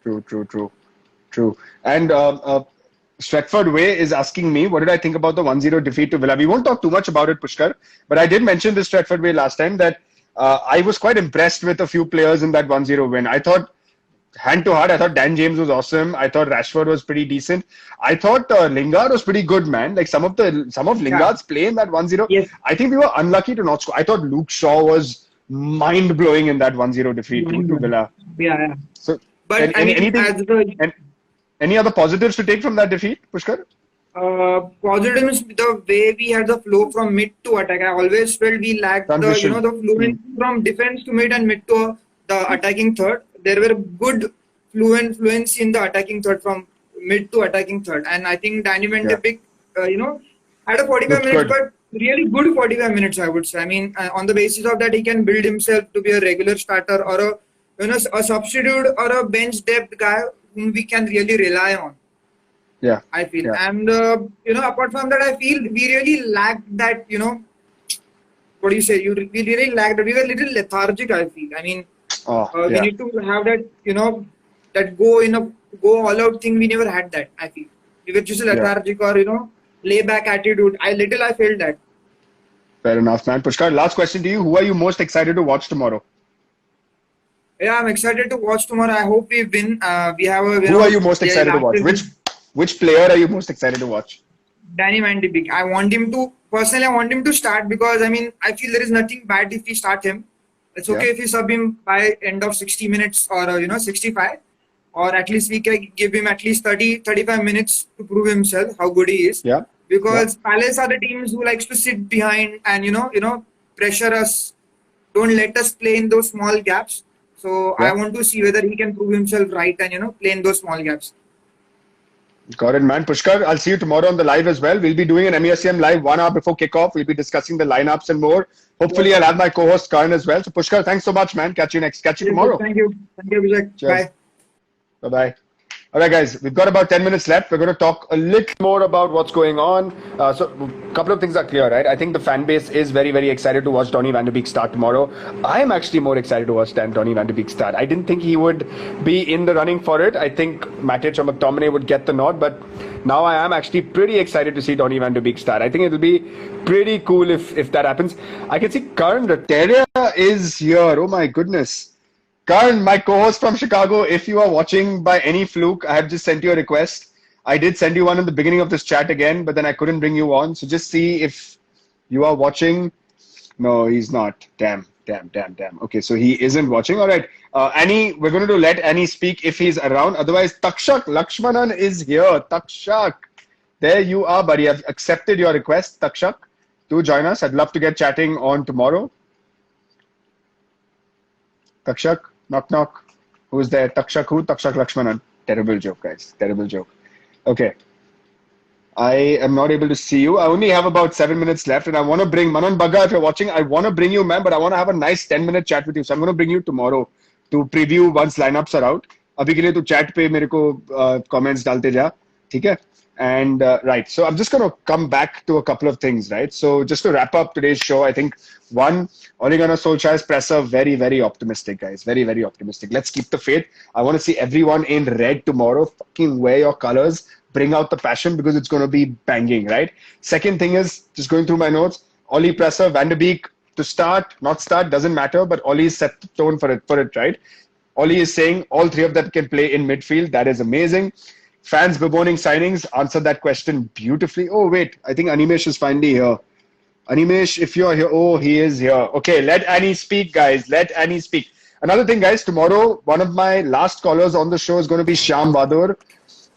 True. And Stretford Way is asking me, what did I think about the 1-0 defeat to Villa? We won't talk too much about it, Pushkar, but I did mention this Stretford Way last time that I was quite impressed with a few players in that 1-0 win. I thought, hand to heart, I thought Dan James was awesome. I thought Rashford was pretty decent. I thought Lingard was pretty good, man. Like some of Lingard's play in that 1-0. Yes. I think we were unlucky to not score. I thought Luke Shaw was mind-blowing in that 1-0 defeat to Villa. Yeah. So, but any other positives to take from that defeat, Pushkar? Positives, the way we had the flow from mid to attack. I always felt we lacked the fluency from defense to mid and mid to the attacking third. There were good fluency in the attacking third from mid to attacking third, and I think Danny Van de Beek, had a 45 minutes, but really good 45 minutes, I would say. I mean, on the basis of that, he can build himself to be a regular starter or a substitute or a bench depth guy whom we can really rely on. Yeah, I feel, and apart from that, I feel we really lacked that. What do you say? We really lacked that. We were a little lethargic, I feel. I mean. We need to have that, that go all out thing. We never had that, I feel. We were just lethargic or, lay back attitude. I felt that. Fair enough, man. Pushkar, last question to you. Who are you most excited to watch tomorrow? Yeah, I'm excited to watch tomorrow. I hope we win. We have a. Who are you most excited to watch? Which player are you most excited to watch? Danny Van de Beek. I want him to start because, I mean, I feel there is nothing bad if we start him. It's okay if we sub him by end of 60 minutes or 65, or at least we can give him at least 30-35 minutes to prove himself how good he is. Yeah. Because Palace are the teams who likes to sit behind and pressure us, don't let us play in those small gaps. So I want to see whether he can prove himself right and play in those small gaps. Got it, man. Pushkar, I'll see you tomorrow on the live as well. We'll be doing an MUSCM live 1 hour before kickoff. We'll be discussing the lineups and more. Hopefully, I'll have my co-host Karan as well. So, Pushkar, thanks so much, man. Catch you tomorrow. Thank you, Vijay. Bye. Bye-bye. All right, guys, we've got about 10 minutes left. We're going to talk a little more about what's going on. So a couple of things are clear, right? I think the fan base is very, very excited to watch Donny van de Beek start tomorrow. I am actually more excited to watch Donny van de Beek start. I didn't think he would be in the running for it. I think Matic or McTominay would get the nod, but now I am actually pretty excited to see Donny van de Beek start. I think it'll be pretty cool if that happens. I can see Karan Rateria is here. Oh my goodness. Karan, my co-host from Chicago, if you are watching by any fluke, I have just sent you a request. I did send you one in the beginning of this chat again, but then I couldn't bring you on. So just see if you are watching. No, he's not. Damn. Okay, so he isn't watching. All right. Annie, we're going to let Annie speak if he's around. Otherwise, Takshak Lakshmanan is here. Takshak. There you are, buddy. I've accepted your request, Takshak. Do join us. I'd love to get chatting on tomorrow. Takshak. Knock, knock. Who's there? Takshak who? Takshak Lakshmanan. Terrible joke, guys. Terrible joke. Okay. I am not able to see you. I only have about 7 minutes left and I want to bring Manan Bagga. If you're watching, I want to bring you, man, but I want to have a nice 10-minute chat with you. So I'm going to bring you tomorrow to preview once lineups are out. Abhi ke liye tu chat pe mere ko comments dalte ja. ठीक है? And right, so I'm just going to come back to a couple of things, right? So just to wrap up today's show, I think one, Ole Gunnar Solskjaer's presser, very, very optimistic, guys. Very, very optimistic. Let's keep the faith. I want to see everyone in red tomorrow. Fucking wear your colors. Bring out the passion because it's going to be banging, right? Second thing is, just going through my notes, Ole presser, Van de Beek to start, not start, doesn't matter, but Ole set the tone for it, right? Ole is saying all three of them can play in midfield. That is amazing. Fans bemoaning signings, answered that question beautifully. Oh, wait, I think Animesh is finally here. Animesh, if you're here, oh, he is here. Okay, let Annie speak, guys. Let Annie speak. Another thing, guys, tomorrow, one of my last callers on the show is going to be Shyam Badur.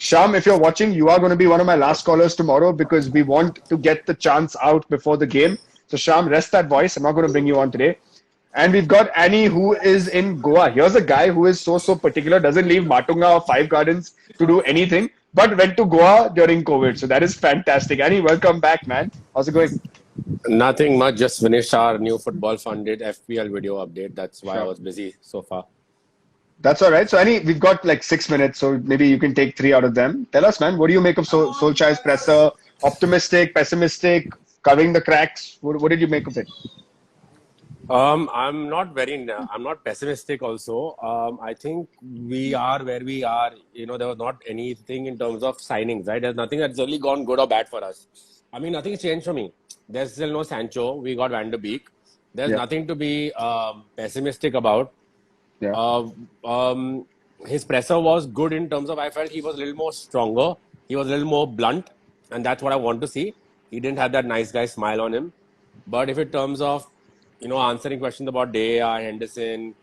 Sham, if you're watching, you are going to be one of my last callers tomorrow because we want to get the chants out before the game. So Sham, rest that voice. I'm not going to bring you on today. And we've got Annie, who is in Goa. Here's a guy who is so particular, doesn't leave Matunga or Five Gardens to do anything, but went to Goa during COVID. So that is fantastic. Annie, welcome back, man. How's it going? Nothing much. Just finished our new football funded FPL video update. That's why I was busy so far. That's all right. So, Annie, we've got like 6 minutes, so maybe you can take 3 out of them. Tell us, man, what do you make of Solskjaer's presser? Optimistic, pessimistic, covering the cracks? What did you make of it? I'm not pessimistic also. I think we are where we are. You know, there was not anything in terms of signings, right? There's nothing that's really gone good or bad for us. I mean, nothing's changed for me. There's still no Sancho. We got Van der Beek. There's nothing to be pessimistic about. Yeah. His presser was good in terms of, I felt he was a little more stronger. He was a little more blunt. And that's what I want to see. He didn't have that nice guy smile on him. But if in terms of, you know, answering questions about De Gea, Henderson,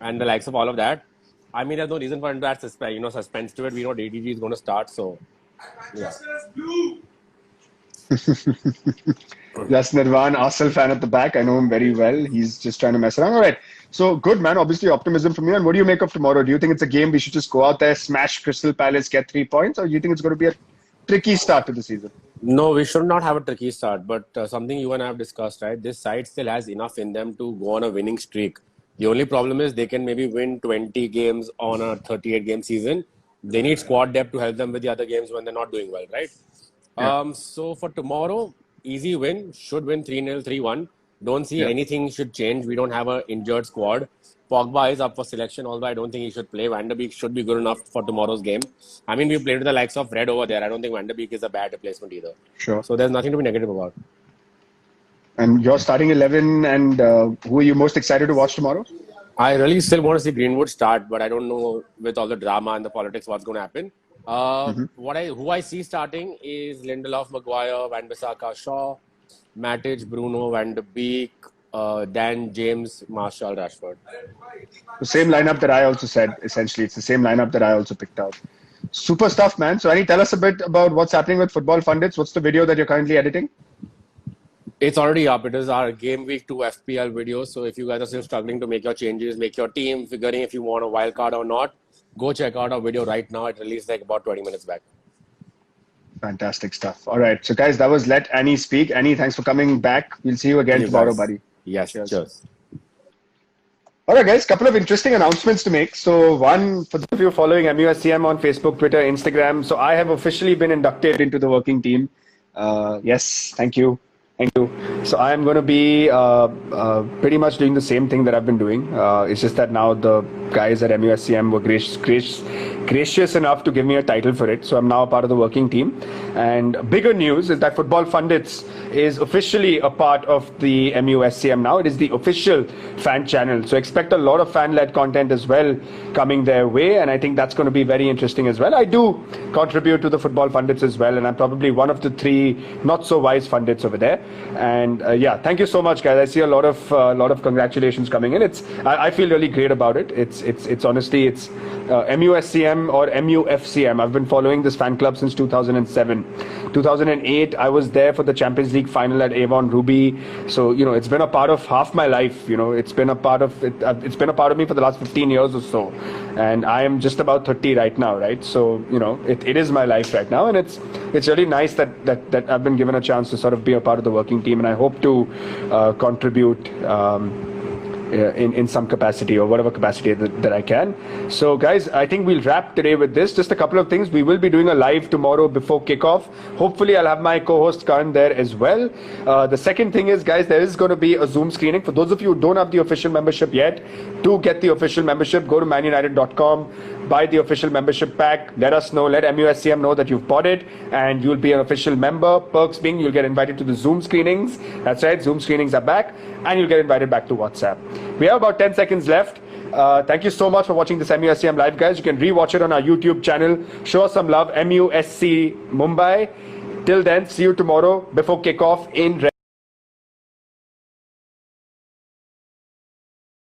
and the likes of all of that, I mean, there's no reason for him to add suspense to it. We know DDG is going to start, so yeah. That's Nirvan, Arsenal fan at the back. I know him very well. He's just trying to mess around. All right. So good, man. Obviously, optimism from you. And what do you make of tomorrow? Do you think it's a game we should just go out there, smash Crystal Palace, get 3 points? Or do you think it's going to be a tricky start to the season? No, we should not have a tricky start. But something you and I have discussed, right? This side still has enough in them to go on a winning streak. The only problem is they can maybe win 20 games on a 38-game season. They need squad depth to help them with the other games when they're not doing well, right? Yeah. So for tomorrow, easy win. Should win 3-0, 3-1. Don't see anything should change. We don't have an injured squad. Pogba is up for selection, although I don't think he should play. Van der Beek should be good enough for tomorrow's game. I mean, we played with the likes of Red over there. I don't think Van der Beek is a bad replacement either. Sure. So there's nothing to be negative about. And your starting 11, and who are you most excited to watch tomorrow? I really still want to see Greenwood start, but I don't know with all the drama and the politics what's going to happen. Who I see starting is Lindelof, Maguire, Van Bissaka, Shaw, Matic, Bruno, Van der Beek, Dan, James, Marshall, Rashford. The same lineup that I also said, essentially. It's the same lineup that I also picked out. Super stuff, man. So, Annie, tell us a bit about what's happening with Football Pundits. What's the video that you're currently editing? It's already up. It is our Game Week 2 FPL video. So, if you guys are still struggling to make your changes, make your team, figuring if you want a wild card or not, go check out our video right now. It released like about 20 minutes back. Fantastic stuff. All right. So, guys, that was Let Annie Speak. Annie, thanks for coming back. We'll see you again tomorrow, buddy. Yes, cheers. All right, guys, couple of interesting announcements to make. So one, for those of you following MUSCM on Facebook, Twitter, Instagram, so I have officially been inducted into the working team. Yes, thank you. Thank you. So I am going to be pretty much doing the same thing that I've been doing. It's just that now the guys at MUSCM were gracious enough to give me a title for it. So I'm now a part of the working team. And bigger news is that Football Pundits is officially a part of the MUSCM now. It is the official fan channel. So expect a lot of fan-led content as well coming their way. And I think that's going to be very interesting as well. I do contribute to the Football Pundits as well. And I'm probably one of the 3 not-so-wise pundits over there. And yeah, thank you so much, guys. I see a lot of congratulations coming in. I feel really great about it. It's honestly MUSCM or MUFCM. I've been following this fan club since 2007. 2008, I was there for the Champions League final at Avon Ruby. So it's been a part of half my life. It's been a part of it. It's been a part of me for the last 15 years or so. And I am just about 30 right now, right? So it is my life right now, and it's really nice that I've been given a chance to sort of be a part of the working team, and I hope to contribute in some capacity or whatever capacity that I can. So guys, I think we'll wrap today with this. Just a couple of things. We will be doing a live tomorrow before kickoff. Hopefully I'll have my co-host Karan there as well. The second thing is, guys, there is going to be a Zoom screening. For those of you who don't have the official membership yet, to get the official membership, go to manunited.com, buy the official membership pack, let us know, let MUSCM know that you've bought it, and you'll be an official member. Perks being you'll get invited to the Zoom screenings. That's right, Zoom screenings are back, and you'll get invited back to WhatsApp. We have about 10 seconds left. Thank you so much for watching this MUSCM live, guys. You can rewatch it on our YouTube channel. Show us some love, MUSC Mumbai. Till then, see you tomorrow before kickoff in